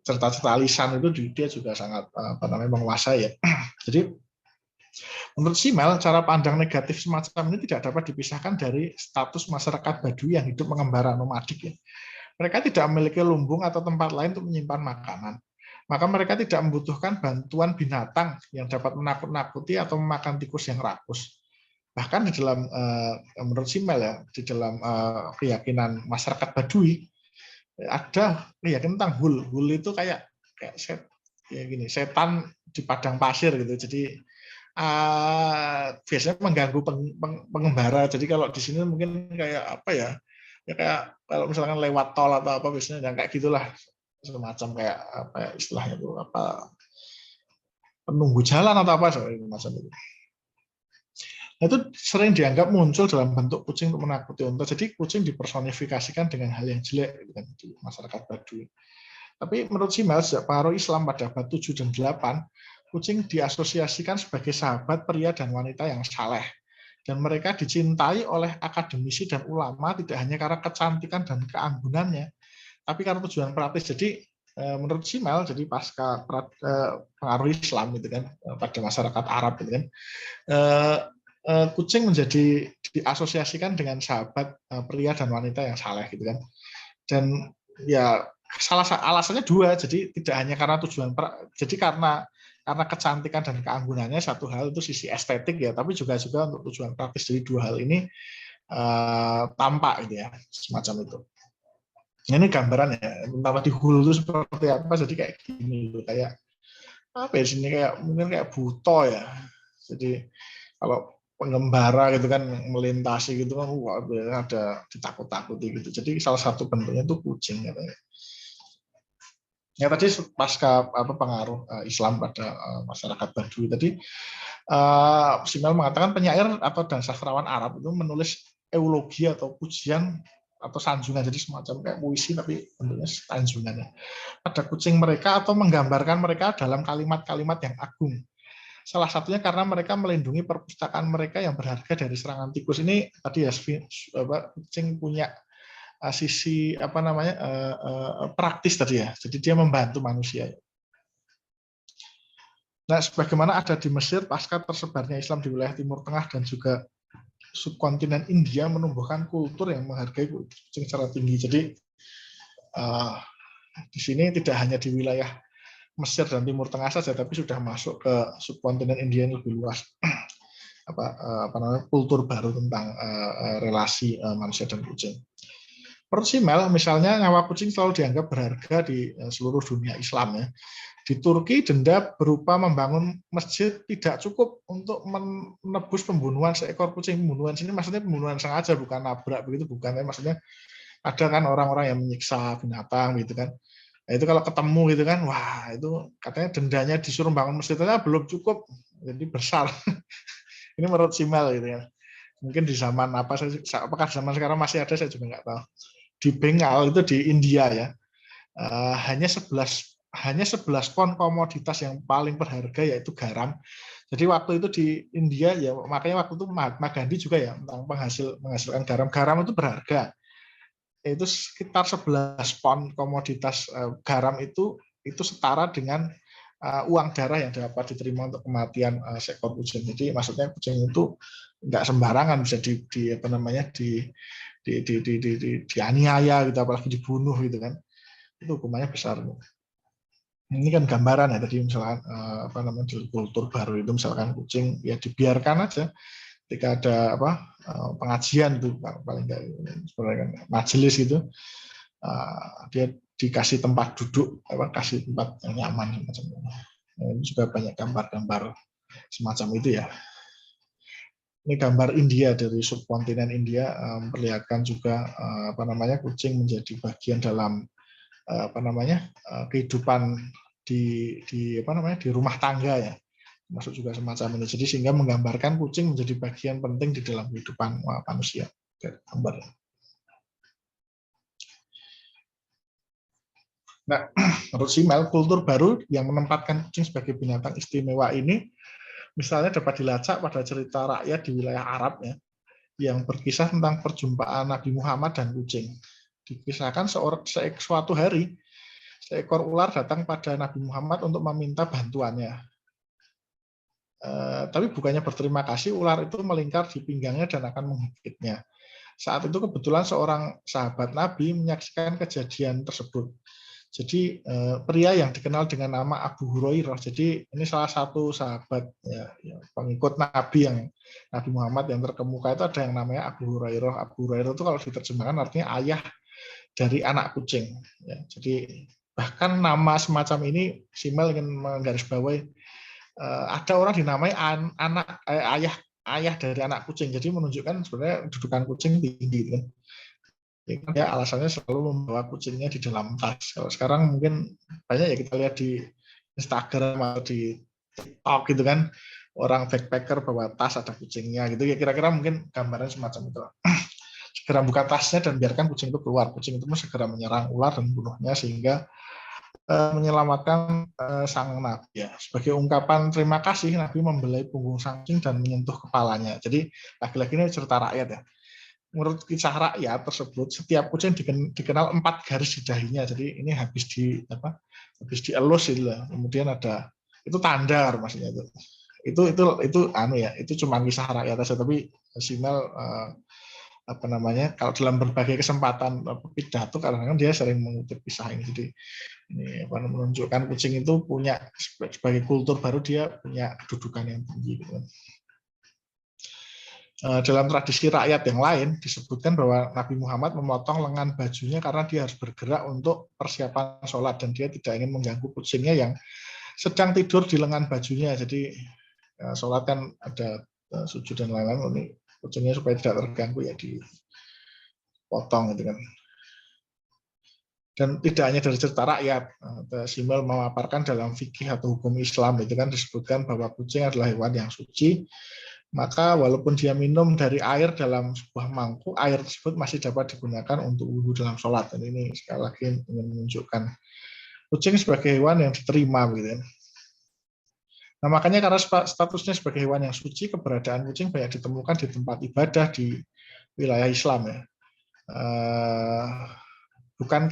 cerita-cerita lisan itu dia juga sangat apa namanya menguasai ya. Jadi menurut Simel, cara pandang negatif semacam ini tidak dapat dipisahkan dari status masyarakat Badui yang hidup mengembara nomadik ya. Mereka tidak memiliki lumbung atau tempat lain untuk menyimpan makanan. Maka mereka tidak membutuhkan bantuan binatang yang dapat menakut-nakuti atau memakan tikus yang rakus. Bahkan di dalam menurut Simel ya, di dalam keyakinan masyarakat Badui ada keyakinan tentang hul. Hul itu kayak setan di padang pasir gitu. Jadi biasanya mengganggu pengembara. Jadi kalau di sini mungkin kayak apa ya? Ya kayak kalau misalkan lewat tol atau apa biasanya yang kayak gitulah, semacam kayak apa ya, istilahnya itu apa, penunggu jalan atau apa macam itu. itu sering dianggap muncul dalam bentuk kucing untuk menakuti unta. Jadi kucing dipersonifikasikan dengan hal yang jelek gitu kan, di masyarakat Baduy. Tapi menurut Simmel, sejak pengaruh Islam pada abad 7 dan 8, kucing diasosiasikan sebagai sahabat pria dan wanita yang saleh. Dan mereka dicintai oleh akademisi dan ulama tidak hanya karena kecantikan dan keanggunannya, tapi karena tujuan praktis. Jadi menurut Simmel, jadi pasca pengaruh Islam gitu kan pada masyarakat Arab gitu kan, kucing menjadi diasosiasikan dengan sahabat pria dan wanita yang saleh gitu kan. Dan ya alasannya dua, jadi tidak hanya karena tujuan, jadi karena kecantikan dan keanggunannya satu hal itu sisi estetik ya, tapi juga untuk tujuan praktis. Jadi dua hal ini tampak gitu ya, semacam itu. Ini gambaran ya, pertama di hulu itu seperti apa, jadi kayak gini, kayak apa ya, sini kayak mungkin kayak buto ya. Jadi kalau pengembara gitu kan melintasi gitu kan, ada ditakut-takuti gitu. Jadi salah satu bentuknya itu kucing katanya. Ya tadi pasca pengaruh Islam pada masyarakat Baduy tadi, Simmel mengatakan penyair dan sastrawan Arab itu menulis eulogi atau pujian atau sanjungan, jadi semacam kayak puisi tapi bentuknya sanjungan pada kucing mereka atau menggambarkan mereka dalam kalimat-kalimat yang agung. Salah satunya karena mereka melindungi perpustakaan mereka yang berharga dari serangan tikus. Ini tadi ya, kucing punya sisi praktis tadi ya. Jadi dia membantu manusia. Nah, sebagaimana ada di Mesir pasca tersebarnya Islam di wilayah Timur Tengah dan juga subkontinen India menumbuhkan kultur yang menghargai kucing secara tinggi. Jadi di sini tidak hanya di wilayah Mesir dan Timur Tengah saja, tapi sudah masuk ke subkontinen India yang lebih luas. Kultur baru tentang relasi manusia dan kucing. Menurut Simmel, misalnya nyawa kucing selalu dianggap berharga di seluruh dunia Islam ya. Di Turki, denda berupa membangun masjid tidak cukup untuk menebus pembunuhan seekor kucing. Pembunuhan sini maksudnya pembunuhan sengaja, bukan nabrak begitu, bukan. Maksudnya ada kan orang-orang yang menyiksa binatang gitu kan. Nah, itu kalau ketemu gitu kan, wah itu katanya dendanya disuruh bangun masjidnya belum cukup, jadi besar. Ini menurut Simmel gitu ya. Mungkin di zaman apakah zaman sekarang masih ada, saya juga nggak tahu. Di Bengal itu di India ya, hanya 11 pon komoditas yang paling berharga yaitu garam. Jadi waktu itu di India ya, makanya waktu itu Mahatma Gandhi juga ya tentang menghasilkan garam. Garam itu berharga. Itu sekitar 11 pon komoditas garam itu setara dengan uang darah yang dapat diterima untuk kematian seekor kucing. Jadi maksudnya kucing itu nggak sembarangan bisa dianiaya gitu, apalagi dibunuh gitu kan. Itu hukumannya besar. Ini kan gambaran ya tadi, misalkan di kultur baru itu misalkan kucing ya dibiarkan aja ketika ada pengajian itu paling nggak majelis gitu, dia dikasih tempat duduk, kasih tempat yang nyaman semacam itu. Ini juga banyak gambar-gambar semacam itu ya. Ini gambar India dari subkontinen India, memperlihatkan juga kucing menjadi bagian dalam kehidupan di rumah tangga ya, masuk juga semacam ini. Jadi sehingga menggambarkan kucing menjadi bagian penting di dalam kehidupan manusia. Gambar. Nah, menurut Simmel, kultur baru yang menempatkan kucing sebagai binatang istimewa ini misalnya dapat dilacak pada cerita rakyat di wilayah Arab ya, yang berkisah tentang perjumpaan Nabi Muhammad dan kucing. Dikisahkan suatu hari seekor ular datang pada Nabi Muhammad untuk meminta bantuannya. Tapi bukannya berterima kasih, ular itu melingkar di pinggangnya dan akan menggigitnya. Saat itu kebetulan seorang sahabat Nabi menyaksikan kejadian tersebut. Jadi pria yang dikenal dengan nama Abu Hurairah. Jadi ini salah satu sahabat ya, pengikut Nabi Nabi Muhammad yang terkemuka itu ada yang namanya Abu Hurairah. Abu Hurairah itu kalau diterjemahkan artinya ayah dari anak kucing. Ya, jadi bahkan nama semacam ini Simmel ingin menggarisbawahi, ada orang dinamai ayah dari anak kucing. Jadi menunjukkan sebenarnya kedudukan kucing tinggi kan. Ya, alasannya selalu membawa kucingnya di dalam tas. Kalau sekarang mungkin banyak ya kita lihat di Instagram atau di TikTok gitu kan, orang backpacker bawa tas ada kucingnya gitu ya, kira-kira mungkin gambaran semacam itu. Segera buka tasnya dan biarkan kucing itu keluar. Kucing itu pun segera menyerang ular dan bunuhnya sehingga menyelamatkan sang nabi ya. Sebagai ungkapan terima kasih, Nabi membelai punggung sang kucing dan menyentuh kepalanya. Jadi lagi-lagi ini cerita rakyat ya. Menurut kisah rakyat tersebut, setiap kucing dikenal 4 garis di dahinya. Jadi ini habis dielus itu lah. Kemudian ada itu tanda maksudnya itu. Itu anu ya, itu cuma kisah rakyat saja, tapi Simel kalau dalam berbagai kesempatan pidato kadang-kadang dia sering mengutip kisah ini. Jadi ini menunjukkan kucing itu punya sebagai kultur baru, dia punya kedudukan yang tinggi gitu. Dalam tradisi rakyat yang lain disebutkan bahwa Nabi Muhammad memotong lengan bajunya karena dia harus bergerak untuk persiapan sholat dan dia tidak ingin mengganggu kucingnya yang sedang tidur di lengan bajunya. Jadi sholat kan ada sujud dan lain-lain, ini kucingnya supaya tidak terganggu ya dipotong gitu kan. Dan tidak hanya dari cerita rakyat, Simel memaparkan dalam fikih atau hukum Islam itu kan disebutkan bahwa kucing adalah hewan yang suci, maka walaupun dia minum dari air dalam sebuah mangkuk, air tersebut masih dapat digunakan untuk wudhu dalam sholat. Dan ini sekali lagi ingin menunjukkan kucing sebagai hewan yang diterima gitu. Nah, makanya karena statusnya sebagai hewan yang suci, keberadaan kucing banyak ditemukan di tempat ibadah di wilayah Islam ya. Bukan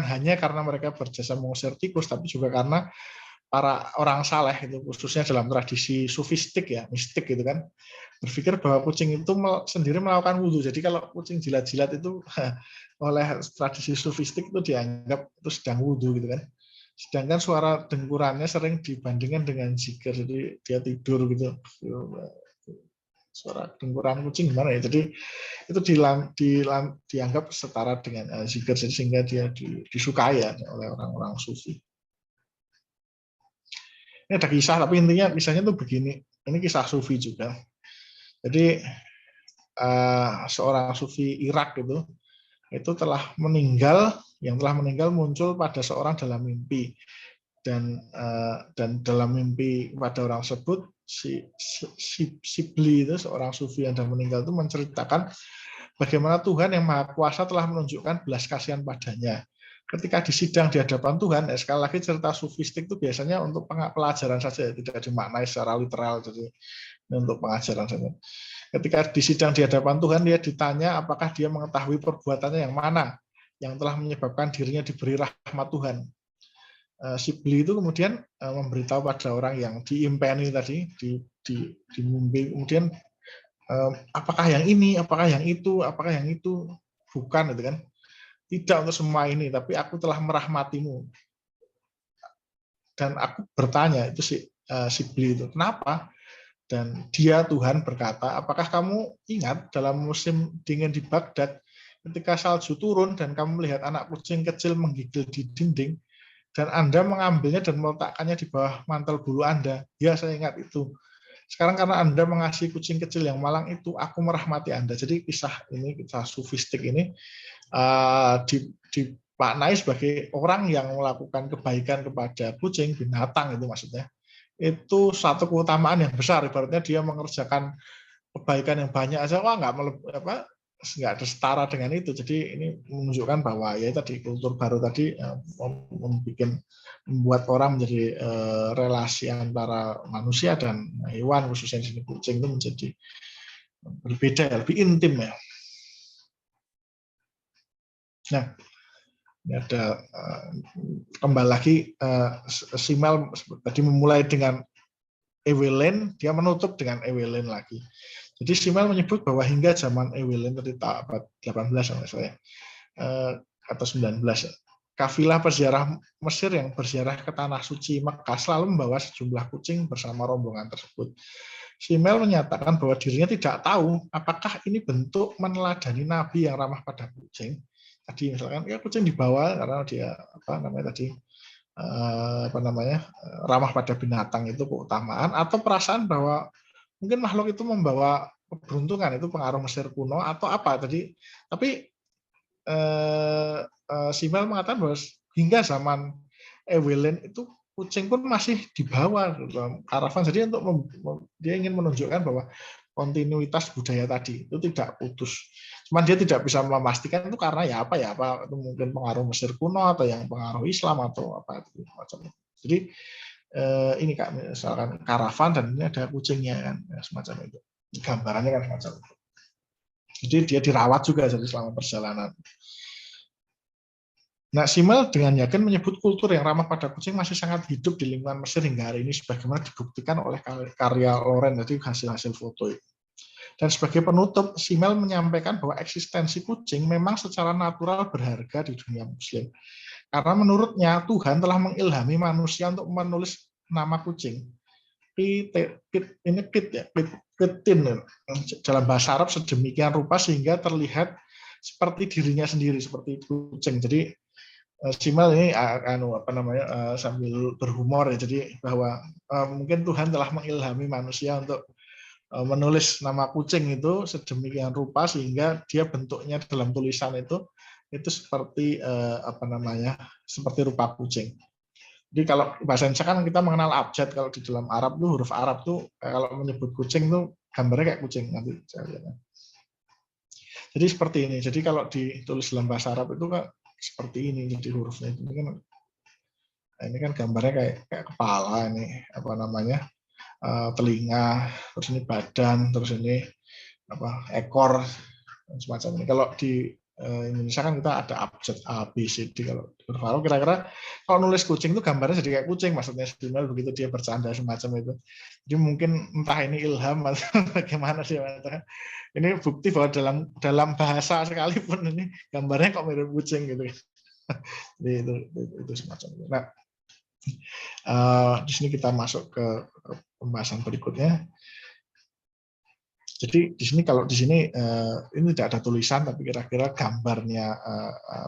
hanya karena mereka berjasa mengusir tikus, tapi juga karena para orang saleh itu, khususnya dalam tradisi sufistik ya, mistik gitu kan, berpikir bahwa kucing itu sendiri melakukan wudhu. Jadi kalau kucing jilat-jilat itu oleh tradisi sufistik itu dianggap itu sedang wudhu gitu kan. Sedangkan suara dengkurannya sering dibandingkan dengan zikir, jadi dia tidur gitu. Suara dengkuran kucing gimana ya? Jadi itu dianggap setara dengan zikir, sehingga dia disukai ya oleh orang-orang sufi. Ini ada kisah, tapi intinya kisahnya tuh begini. Ini kisah sufi juga. Jadi seorang sufi Irak itu telah meninggal. Yang telah meninggal muncul pada seorang dalam mimpi, dan dalam mimpi pada orang tersebut si Bli itu, seorang sufi yang sudah meninggal itu menceritakan bagaimana Tuhan yang Maha Kuasa telah menunjukkan belas kasihan padanya. Ketika disidang di hadapan Tuhan, sekali lagi cerita sufistik itu biasanya untuk pelajaran saja, tidak dimaknai secara literal, jadi untuk pengajaran saja. Ketika disidang di hadapan Tuhan, dia ditanya apakah dia mengetahui perbuatannya yang mana yang telah menyebabkan dirinya diberi rahmat Tuhan. Si Bli itu kemudian memberitahu pada orang yang diimpeni tadi di mimpi, kemudian apakah yang ini, apakah yang itu, bukan gitu kan. Tidak untuk semua ini, tapi aku telah merahmatimu. Dan aku bertanya itu si Bli itu, kenapa? Dan dia, Tuhan, berkata, apakah kamu ingat dalam musim dingin di Baghdad ketika salju turun dan kamu melihat anak kucing kecil menggigil di dinding dan Anda mengambilnya dan meletakkannya di bawah mantel bulu Anda? Ya, saya ingat itu. Sekarang karena Anda mengasihi kucing kecil yang malang itu, aku merahmati Anda. Jadi kisah sufistik ini dimaknai sebagai orang yang melakukan kebaikan kepada kucing, binatang itu maksudnya. Itu satu keutamaan yang besar. Ibaratnya dia mengerjakan kebaikan yang banyak aja, nggak ada setara dengan itu. Jadi ini menunjukkan bahwa ya tadi kultur baru tadi membuat orang menjadi relasi antara manusia dan hewan, khususnya di sini kucing, itu menjadi berbeda, lebih intim ya. Nah, ini ada kembali lagi Simel tadi memulai dengan Evelyn, dia menutup dengan Evelyn lagi. Jadi Simel menyebut bahwa hingga zaman Evelyn tadi abad 18 atau 19, kafilah peziarah Mesir yang berziarah ke tanah suci Mekah selalu membawa sejumlah kucing bersama rombongan tersebut. Simel menyatakan bahwa dirinya tidak tahu apakah ini bentuk meneladani Nabi yang ramah pada kucing. Tadi misalkan ya kucing dibawa karena dia ramah pada binatang, itu keutamaan, atau perasaan bahwa mungkin makhluk itu membawa keberuntungan, itu pengaruh Mesir kuno atau apa tadi. Tapi Simel mengatakan bahwa hingga zaman Evelyn itu kucing pun masih di bawah dalam karavan. Jadi untuk dia ingin menunjukkan bahwa kontinuitas budaya tadi itu tidak putus. Cuman dia tidak bisa memastikan itu karena ya apa itu mungkin pengaruh Mesir kuno atau yang pengaruh Islam atau apa itu macam itu. Jadi ini Kak, misalkan karavan dan ini ada kucingnya kan, ya, semacam itu. Gambarannya kan semacam itu. Jadi dia dirawat juga jadi selama perjalanan. Nah, Simmel dengan yakin menyebut kultur yang ramah pada kucing masih sangat hidup di lingkungan Mesir hingga hari ini, sebagaimana dibuktikan oleh karya Loren, jadi hasil-hasil foto itu. Dan sebagai penutup, Simmel menyampaikan bahwa eksistensi kucing memang secara natural berharga di dunia Muslim. Karena menurutnya Tuhan telah mengilhami manusia untuk menulis nama kucing. Ini Pitin dalam bahasa Arab sedemikian rupa sehingga terlihat seperti dirinya sendiri, seperti kucing. Jadi Simmel ini sambil berhumor ya, jadi bahwa mungkin Tuhan telah mengilhami manusia untuk menulis nama kucing itu sedemikian rupa sehingga dia bentuknya dalam tulisan itu seperti seperti rupa kucing. Jadi kalau bahasa Indonesia kan kita mengenal abjad, kalau di dalam Arab tuh huruf Arab tuh kalau menyebut kucing tuh gambarnya kayak kucing nanti saya lihat. Jadi seperti ini. Jadi kalau ditulis dalam bahasa Arab itu kan seperti ini, jadi hurufnya ini kan gambarnya kayak kepala, ini telinga, terus ini badan, terus ini ekor, semacam ini. Kalau di Indonesia kan kita ada abjad A, B, C, D. Kalau di huruf Arab kira-kira kalau nulis kucing itu gambarnya jadi kayak kucing, maksudnya sebenarnya begitu dia bercanda semacam itu. Jadi mungkin entah ini ilham atau bagaimana dia mengatakan. Ini bukti bahwa dalam bahasa sekalipun ini gambarnya kok mirip kucing gitu. Jadi itu semacam itu. Nah, di sini kita masuk ke pembahasan berikutnya. Jadi di sini kalau di sini ini tidak ada tulisan tapi kira-kira gambarnya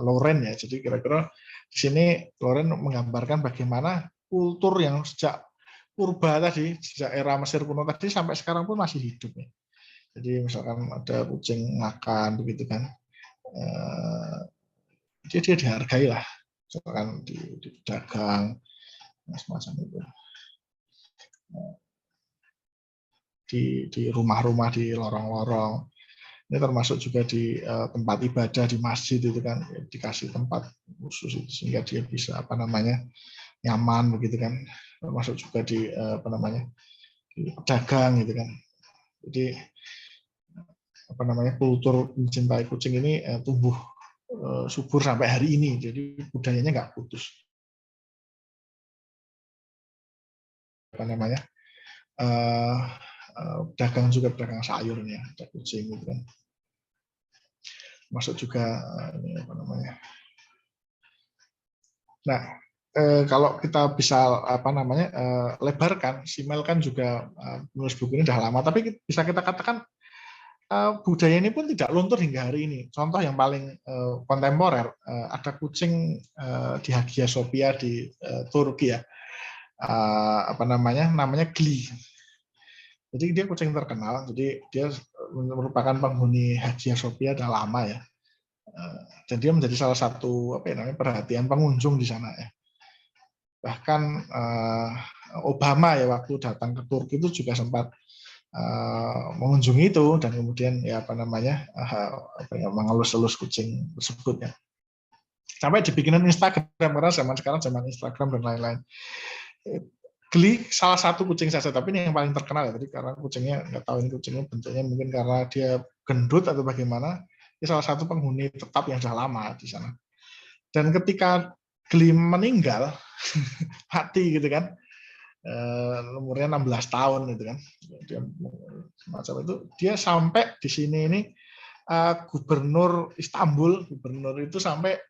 Loren ya. Jadi kira-kira di sini Loren menggambarkan bagaimana kultur yang sejak purba tadi, sejak era Mesir kuno tadi sampai sekarang pun masih hidup ya. Jadi misalkan ada kucing makan begitu kan, dia dihargai lah, misalkan di pedagang semacam itu, di rumah-rumah, di lorong-lorong. Ini termasuk juga di tempat ibadah di masjid itu kan dikasih tempat khusus itu, sehingga dia bisa nyaman begitu kan. Termasuk juga di di pedagang gitu kan. Jadi kultur mencintai kucing ini tumbuh subur sampai hari ini, jadi budayanya nggak putus. Dagang juga pedagang sayurnya, ada kucing gitu kan. Masuk juga ini Nah, kalau kita bisa lebarkan, Simmel kan juga menulis buku ini udah lama, tapi bisa kita katakan budaya ini pun tidak luntur hingga hari ini. Contoh yang paling kontemporer, ada kucing di Hagia Sophia di Turki ya, namanya Gli. Jadi dia kucing terkenal, jadi dia merupakan penghuni Hagia Sophia udah lama ya, dan dia menjadi salah satu perhatian pengunjung di sana ya. Bahkan Obama ya waktu datang ke Turki itu juga sempat mengunjungi itu dan kemudian mengelus-elus kucing tersebut ya. Sampai dibikinin Instagram karena zaman sekarang zaman Instagram dan lain-lain. Gli salah satu kucing saja, tapi ini yang paling terkenal ya. Tadi karena kucingnya nggak tahu ini kucingnya bentuknya mungkin karena dia gendut atau bagaimana. Ini salah satu penghuni tetap yang sudah lama di sana. Dan ketika Gli meninggal, mati gitu kan. Umurnya 16 tahun gitu kan, dia semacam itu, dia sampai di sini ini gubernur Istanbul, gubernur itu sampai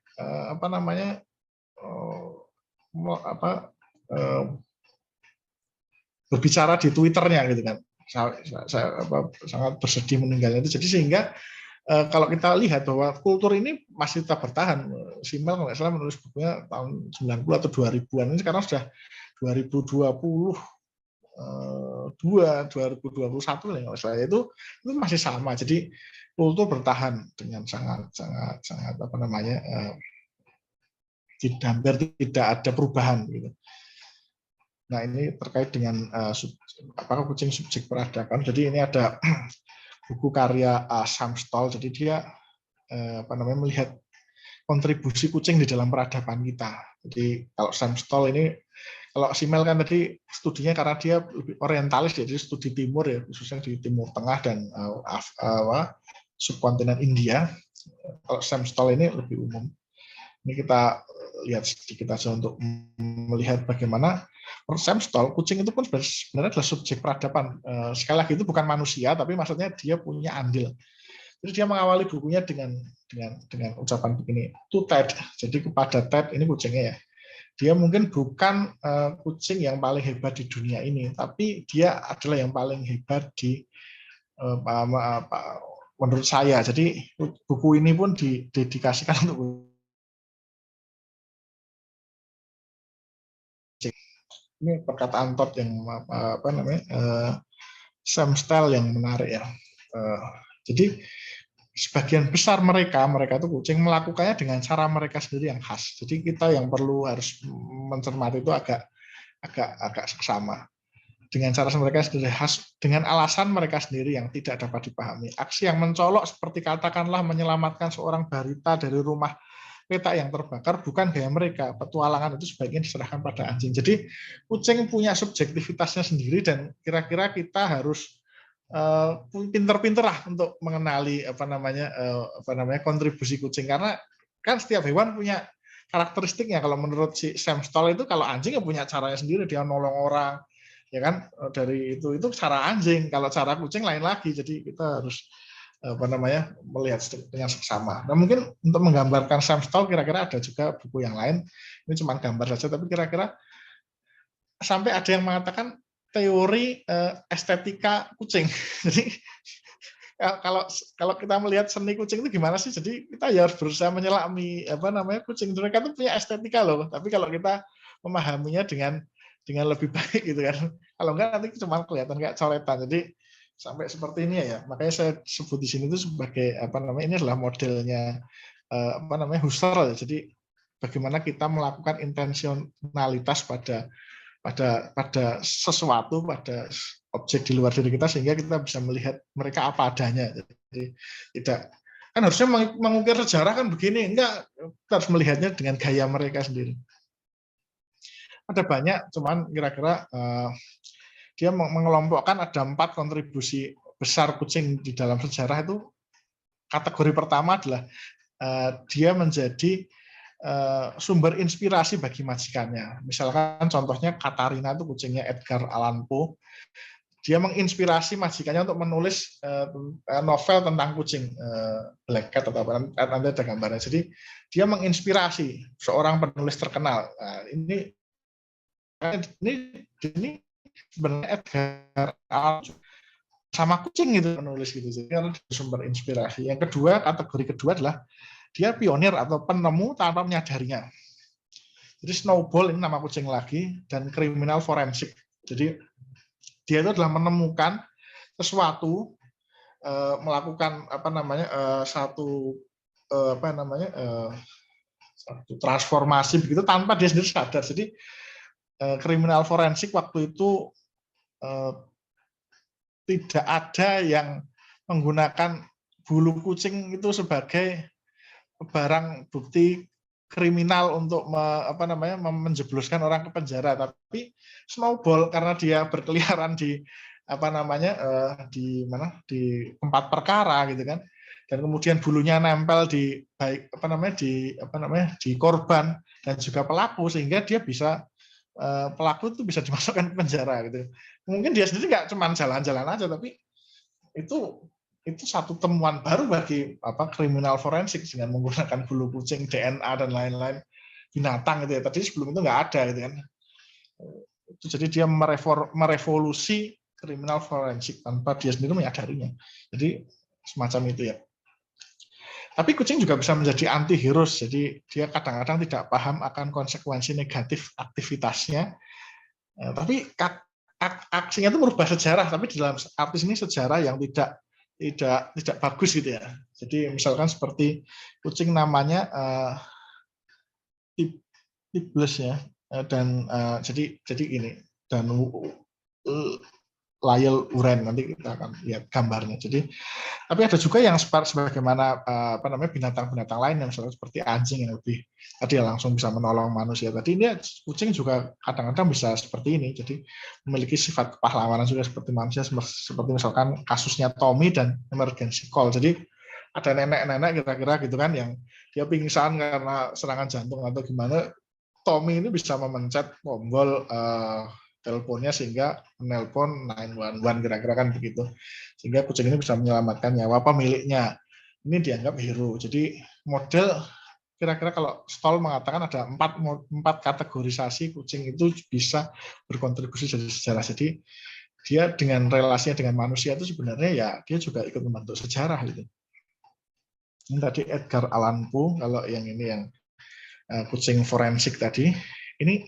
berbicara di Twitternya gitu kan, saya sangat bersedih meninggalnya itu. Jadi sehingga kalau kita lihat bahwa kultur ini masih tetap bertahan. Simmel kalau nggak salah menulis bukunya tahun 90 atau 2000-an, ini sekarang sudah 2021 nggak salah, itu masih sama. Jadi kultur bertahan dengan sangat hampir tidak ada perubahan gitu. Nah, ini terkait dengan kucing subjek peradaban. Jadi ini ada buku karya Sam Stoll. Jadi dia melihat kontribusi kucing di dalam peradaban kita. Jadi kalau Sam Stoll ini, kalau Simel kan tadi studinya karena dia lebih orientalis, jadi studi timur ya, khususnya di Timur Tengah dan subkontinen India. Kalau Sam Stoll ini lebih umum. Ini kita lihat sedikit aja untuk melihat bagaimana Sam Stoll, kucing itu pun sebenarnya adalah subjek peradaban. Sekali lagi itu bukan manusia, tapi maksudnya dia punya andil. Jadi dia mengawali bukunya dengan ucapan begini, to Ted. Jadi kepada Ted, ini kucingnya ya. Dia mungkin bukan kucing yang paling hebat di dunia ini, tapi dia adalah yang paling hebat di menurut saya. Jadi buku ini pun didedikasikan untuk ini perkataan Todd yang Sam Stoll yang menarik ya. Jadi sebagian besar mereka itu kucing melakukannya dengan cara mereka sendiri yang khas. Jadi kita yang perlu harus mencermati itu agak seksama. Dengan cara mereka sendiri khas, dengan alasan mereka sendiri yang tidak dapat dipahami. Aksi yang mencolok seperti katakanlah menyelamatkan seorang balita dari rumah petak yang terbakar bukan gaya mereka. Petualangan itu sebaiknya diserahkan pada anjing. Jadi kucing punya subjektivitasnya sendiri dan kira-kira kita harus pinter-pinter lah untuk mengenali kontribusi kucing, karena kan setiap hewan punya karakteristiknya. Kalau menurut si Sam Stoll itu, kalau anjing ya punya caranya sendiri, dia nolong orang, ya kan, dari itu cara anjing. Kalau cara kucing lain lagi. Jadi kita harus melihat dengan seksama. Nah, mungkin untuk menggambarkan Sam Stoll kira-kira ada juga buku yang lain. Ini cuma gambar saja, tapi kira-kira sampai ada yang mengatakan teori estetika kucing. Jadi kalau kita melihat seni kucing itu gimana sih? Jadi kita ya harus berusaha menyelami kucing. Mereka itu punya estetika loh. Tapi kalau kita memahaminya dengan lebih baik gitu kan. Kalau enggak nanti cuma kelihatan kayak coretan. Jadi sampai seperti ini ya. Makanya saya sebut di sini itu sebagai ini adalah modelnya Husserl. Jadi bagaimana kita melakukan intensionalitas pada sesuatu, pada objek di luar diri kita, sehingga kita bisa melihat mereka apa adanya. Jadi tidak kan harusnya mengukir sejarah kan begini, enggak, kita harus melihatnya dengan gaya mereka sendiri. Ada banyak, cuman kira-kira dia mengelompokkan ada 4 kontribusi besar kucing di dalam sejarah itu. Kategori pertama adalah dia menjadi sumber inspirasi bagi majikannya. Misalkan contohnya Katarina itu kucingnya Edgar Allan Poe. Dia menginspirasi majikannya untuk menulis novel tentang kucing, Black Cat atau apa, nanti ada gambarnya. Jadi dia menginspirasi seorang penulis terkenal. Nah, ini sebenarnya Edgar Allan sama kucing gitu menulis gitu. Jadi ada sumber inspirasi. Yang kedua, kategori kedua adalah dia pionir atau penemu tanpa menyadarinya. Jadi Snowball ini nama kucing lagi, dan kriminal forensik. Jadi dia itu adalah menemukan sesuatu, melakukan satu transformasi begitu tanpa dia sendiri sadar. Jadi kriminal forensik waktu itu tidak ada yang menggunakan bulu kucing itu sebagai barang bukti kriminal untuk menjebloskan orang ke penjara, tapi Snowball karena dia berkeliaran di di tempat perkara gitu kan, dan kemudian bulunya nempel di di korban dan juga pelaku, sehingga dia bisa pelaku itu bisa dimasukkan ke penjara gitu. Mungkin dia sendiri nggak cuma jalan-jalan aja, tapi itu satu temuan baru bagi kriminal forensik dengan menggunakan bulu kucing, DNA dan lain-lain binatang gitu ya. Tadi sebelum itu nggak ada gitu kan. Itu jadi dia merevolusi kriminal forensik tanpa dia sendiri menyadarinya. Jadi semacam itu ya. Tapi kucing juga bisa menjadi anti-heroes. Jadi dia kadang-kadang tidak paham akan konsekuensi negatif aktivitasnya. Tapi aksinya itu merubah sejarah, tapi dalam arti ini sejarah yang tidak bagus gitu ya. Jadi misalkan seperti kucing namanya Tibbles ya, dan jadi ini dan Lyell uren, nanti kita akan lihat gambarnya. Jadi, tapi ada juga yang sebagaimana binatang-binatang lain yang seperti anjing yang lebih tadi langsung bisa menolong manusia. Tadi ini kucing juga kadang-kadang bisa seperti ini. Jadi memiliki sifat kepahlawanan juga seperti manusia, seperti misalkan kasusnya Tommy dan emergency call. Jadi ada nenek-nenek kira-kira gitu kan yang dia pingsan karena serangan jantung atau gimana, Tommy ini bisa memencet tombol teleponnya sehingga menelpon 911 kira-kira kan begitu. Sehingga kucing ini bisa menyelamatkan nyawa pemiliknya. Ini dianggap hero. Jadi model kira-kira kalau Stoll mengatakan ada empat kategorisasi kucing itu bisa berkontribusi dari sejarah. Jadi dia dengan relasinya dengan manusia itu sebenarnya ya dia juga ikut membentuk sejarah gitu. Ini tadi Edgar Allan Poe, kalau yang ini yang kucing forensik tadi. Ini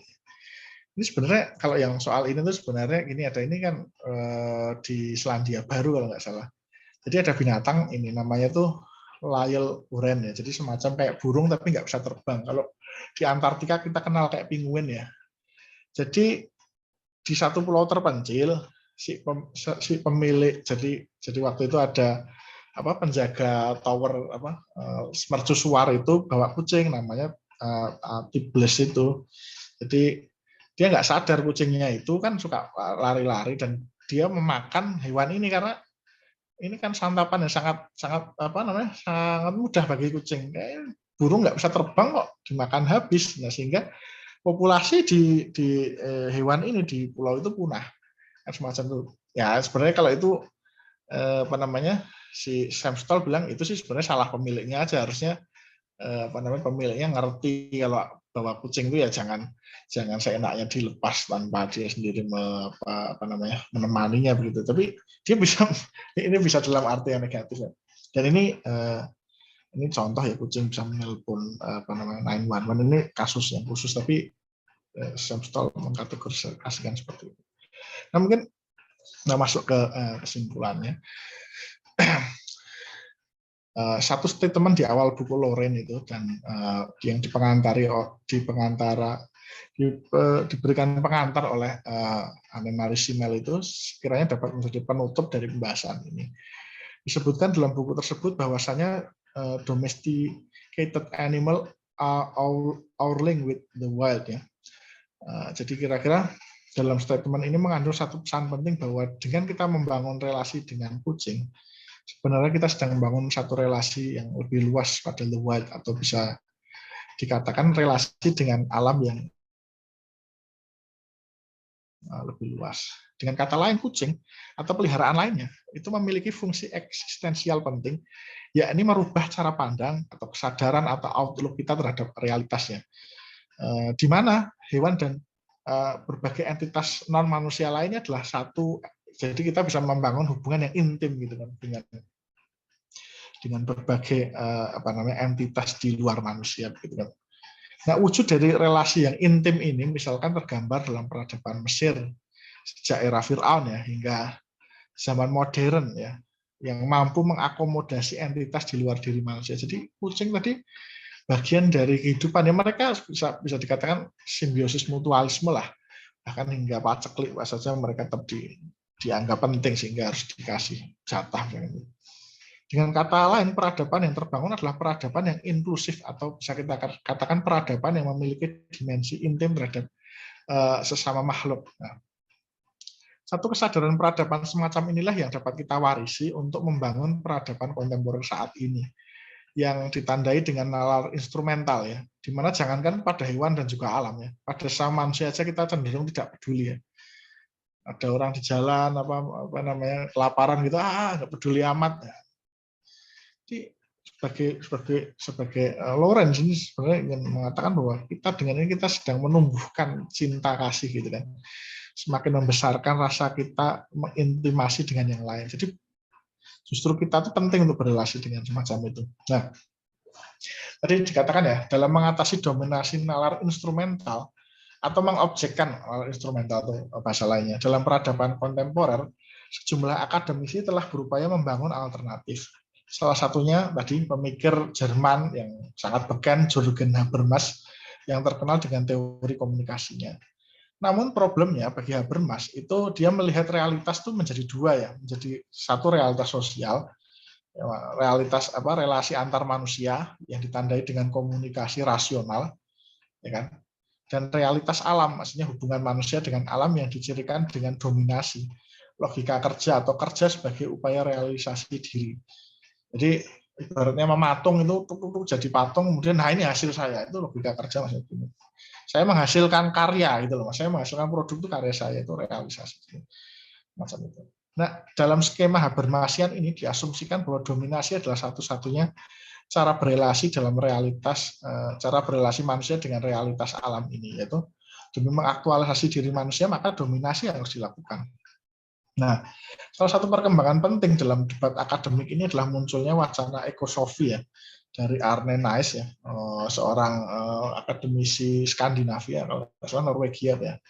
sebenarnya kalau yang soal ini tuh sebenarnya ini ada ini kan di Selandia Baru kalau nggak salah. Jadi ada binatang ini namanya tuh Lyell uren ya. Jadi semacam kayak burung tapi nggak bisa terbang. Kalau di Antartika kita kenal kayak penguin ya. Jadi di satu pulau terpencil si pemilik jadi waktu itu ada penjaga tower mercusuar itu bawa kucing namanya Tibbles itu. Jadi dia nggak sadar kucingnya itu kan suka lari-lari dan dia memakan hewan ini karena ini kan santapan yang sangat sangat sangat mudah bagi kucing. Burung nggak bisa terbang kok dimakan habis. Nah, sehingga populasi di hewan ini di pulau itu punah. Semacam itu. Ya sebenarnya kalau itu si Sam Stoll bilang itu sih sebenarnya salah pemiliknya aja, harusnya pemiliknya ngerti kalau bahwa kucing itu ya jangan seenaknya dilepas tanpa dia sendiri menemaninya begitu. Tapi dia bisa ini bisa dalam arti yang negatif ya. Dan ini contoh ya kucing bisa menelpon 911 ini kasus yang khusus tapi Sam Stoll mengkategorikan seperti itu. Nah mungkin masuk ke kesimpulannya. Satu statement di awal buku Loren itu dan yang diberikan pengantar oleh Annemarie Simmel itu kiranya dapat menjadi penutup dari pembahasan ini. Disebutkan dalam buku tersebut bahwasanya domesticated animal are our link with the wild ya. Jadi kira-kira dalam statement ini mengandung satu pesan penting bahwa dengan kita membangun relasi dengan kucing, sebenarnya kita sedang membangun satu relasi yang lebih luas pada the wild atau bisa dikatakan relasi dengan alam yang lebih luas. Dengan kata lain, kucing atau peliharaan lainnya itu memiliki fungsi eksistensial penting, yakni merubah cara pandang atau kesadaran atau outlook kita terhadap realitasnya. Di mana hewan dan berbagai entitas non manusia lainnya adalah satu. Jadi kita bisa membangun hubungan yang intim gitu kan dengan berbagai entitas di luar manusia gitu kan. Nah, wujud dari relasi yang intim ini misalkan tergambar dalam peradaban Mesir sejak era Fir'aun ya hingga zaman modern ya yang mampu mengakomodasi entitas di luar diri manusia. Jadi kucing tadi bagian dari kehidupan ya, mereka bisa dikatakan simbiosis mutualisme lah, bahkan hingga paceklik saja mereka tetap dianggap penting sehingga harus dikasih jatah. Dengan kata lain, peradaban yang terbangun adalah peradaban yang inklusif atau bisa kita katakan peradaban yang memiliki dimensi intim terhadap sesama makhluk. Nah, satu kesadaran peradaban semacam inilah yang dapat kita warisi untuk membangun peradaban kontemporer saat ini, yang ditandai dengan nalar instrumental ya, dimana jangankan pada hewan dan juga alam ya, pada sama manusia saja kita cenderung tidak peduli ya. Ada orang di jalan kelaparan gitu, nggak peduli amat ya. Jadi sebagai Lorenz ini sebenarnya ingin mengatakan bahwa kita dengan ini kita sedang menumbuhkan cinta kasih gitu kan, semakin membesarkan rasa kita mengintimasi dengan yang lain. Jadi justru kita itu penting untuk berrelasi dengan semacam itu. Nah, tadi dikatakan ya dalam mengatasi dominasi nalar instrumental atau mengobjekkan nalar instrumental atau bahasa lainnya dalam peradaban kontemporer, sejumlah akademisi telah berupaya membangun alternatif. Salah satunya tadi pemikir Jerman yang sangat beken, Jürgen Habermas, yang terkenal dengan teori komunikasinya. Namun problemnya bagi Habermas itu dia melihat realitas itu menjadi dua ya, menjadi satu realitas sosial, realitas relasi antar manusia yang ditandai dengan komunikasi rasional, ya kan, dan realitas alam, maksudnya hubungan manusia dengan alam yang dicirikan dengan dominasi, logika kerja atau kerja sebagai upaya realisasi diri. Jadi ibaratnya mematung itu jadi patung, kemudian nah ini hasil saya, itu logika kerja maksudnya. Saya menghasilkan karya gitu loh, saya menghasilkan produk itu karya saya, itu realisasi macam itu. Nah, dalam skema Habermasian ini diasumsikan bahwa dominasi adalah satu-satunya cara berelasi dalam realitas, cara berelasi manusia dengan realitas alam ini, yaitu demi mengaktualisasi diri manusia maka dominasi harus dilakukan. Nah, salah satu perkembangan penting dalam debat akademik ini adalah munculnya wacana ekosofi ya, dari Arne Naes ya, seorang akademisi Skandinavia, kalau salah Norwegia ya,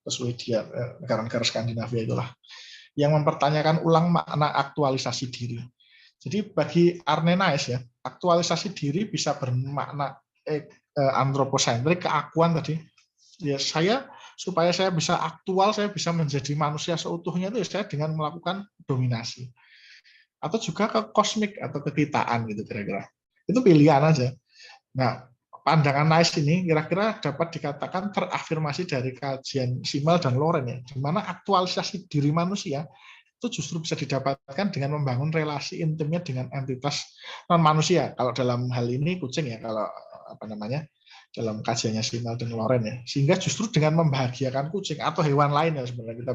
atau Swedia, negara-negara Skandinavia itulah, yang mempertanyakan ulang makna aktualisasi diri. Jadi bagi Arne Naes ya, aktualisasi diri bisa bermakna antroposentrik, keakuan tadi. Ya supaya saya bisa aktual, saya bisa menjadi manusia seutuhnya itu saya dengan melakukan dominasi. Atau juga ke kosmik atau kekitaan gitu kira-kira. Itu pilihan aja. Nah, pandangan Naes ini kira-kira dapat dikatakan terafirmasi dari kajian Simmel dan Loren ya, di mana aktualisasi diri manusia itu justru bisa didapatkan dengan membangun relasi intimnya dengan entitas non manusia. Kalau dalam hal ini kucing ya, kalau dalam kajiannya Simmel dan Loren ya, sehingga justru dengan membahagiakan kucing atau hewan lain ya sebenarnya kita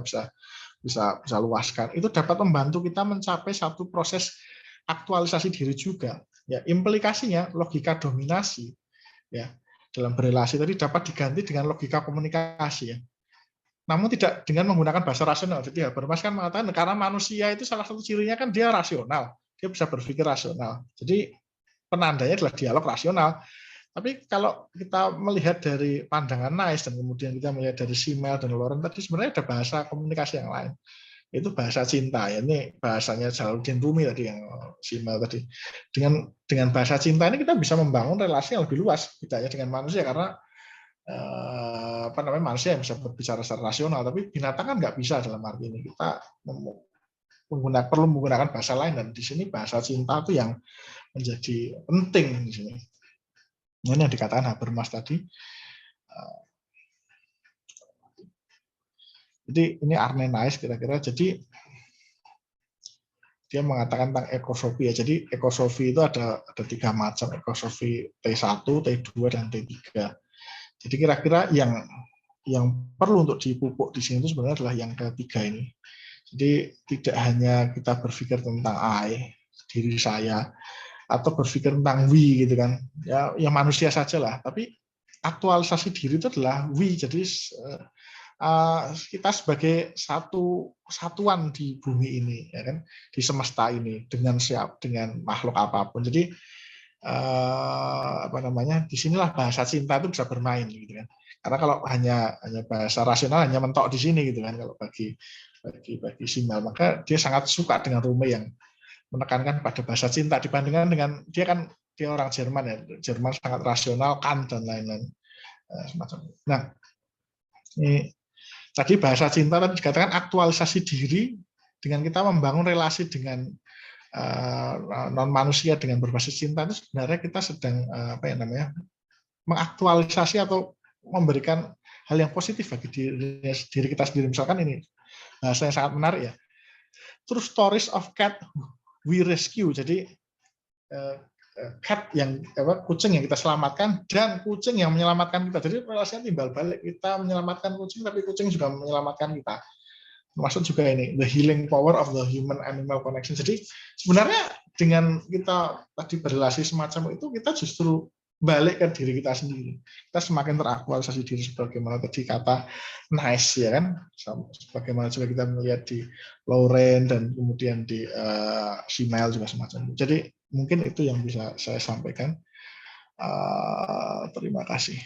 bisa luaskan, itu dapat membantu kita mencapai satu proses aktualisasi diri juga. Ya, implikasinya logika dominasi ya dalam berelasi tadi dapat diganti dengan logika komunikasi ya. Namun tidak dengan menggunakan bahasa rasional. Jadi Habermas kan mengatakan karena manusia itu salah satu cirinya kan dia rasional, dia bisa berpikir rasional. Jadi penandanya adalah dialog rasional. Tapi kalau kita melihat dari pandangan Naes dan kemudian kita melihat dari Simmel dan Loren tadi sebenarnya ada bahasa komunikasi yang lain. Itu bahasa cinta ya, ini bahasanya Jalaluddin Rumi tadi yang Simmel tadi. Dengan bahasa cinta ini kita bisa membangun relasi yang lebih luas, tidak hanya dengan manusia karena manusia yang bisa berbicara secara rasional, tapi binatang kan nggak bisa dalam arti ini. Kita perlu menggunakan bahasa lain dan di sini bahasa cinta itu yang menjadi penting di sini. Ini yang dikatakan Habermas tadi. Jadi ini Arne Naes kira-kira. Jadi dia mengatakan tentang ekosofi ya. Jadi ekosofi itu ada 3 macam, ekosofi T1, T2 dan T3. Jadi kira-kira yang perlu untuk dipupuk di sini itu sebenarnya adalah yang ketiga ini. Jadi tidak hanya kita berpikir tentang I, diri saya, atau berpikir tentang we gitu kan, ya yang manusia saja lah. Tapi aktualisasi diri itu adalah we. Jadi kita sebagai satu satuan di bumi ini, ya kan, di semesta ini dengan makhluk apapun. Jadi disinilah bahasa cinta itu bisa bermain gitu kan. Karena kalau hanya bahasa rasional hanya mentok di sini gitu kan. Kalau bagi Simmel, maka dia sangat suka dengan Rumi yang menekankan pada bahasa cinta dibandingkan dengan dia orang Jerman ya. Jerman sangat rasional, Kant dan lain-lain semacam itu. Nah, ini tadi bahasa cinta tadi dikatakan aktualisasi diri dengan kita membangun relasi dengan non manusia dengan berbasis cinta itu sebenarnya kita sedang mengaktualisasi atau memberikan hal yang positif bagi diri kita sendiri. Misalkan ini bahasa yang sangat menarik ya. True stories of cat we rescue. Jadi cat yang kucing yang kita selamatkan dan kucing yang menyelamatkan kita. Jadi relasinya timbal balik, kita menyelamatkan kucing tapi kucing juga menyelamatkan kita. Maksud juga ini the healing power of the human animal connection. Jadi sebenarnya dengan kita tadi berrelasi semacam itu kita justru balik ke diri kita sendiri. Kita semakin teraktualisasi diri sebagaimana tadi kata Naes ya kan. Sebagaimana juga kita melihat di Loren dan kemudian di Simmel juga semacam itu. Jadi mungkin itu yang bisa saya sampaikan. Terima kasih.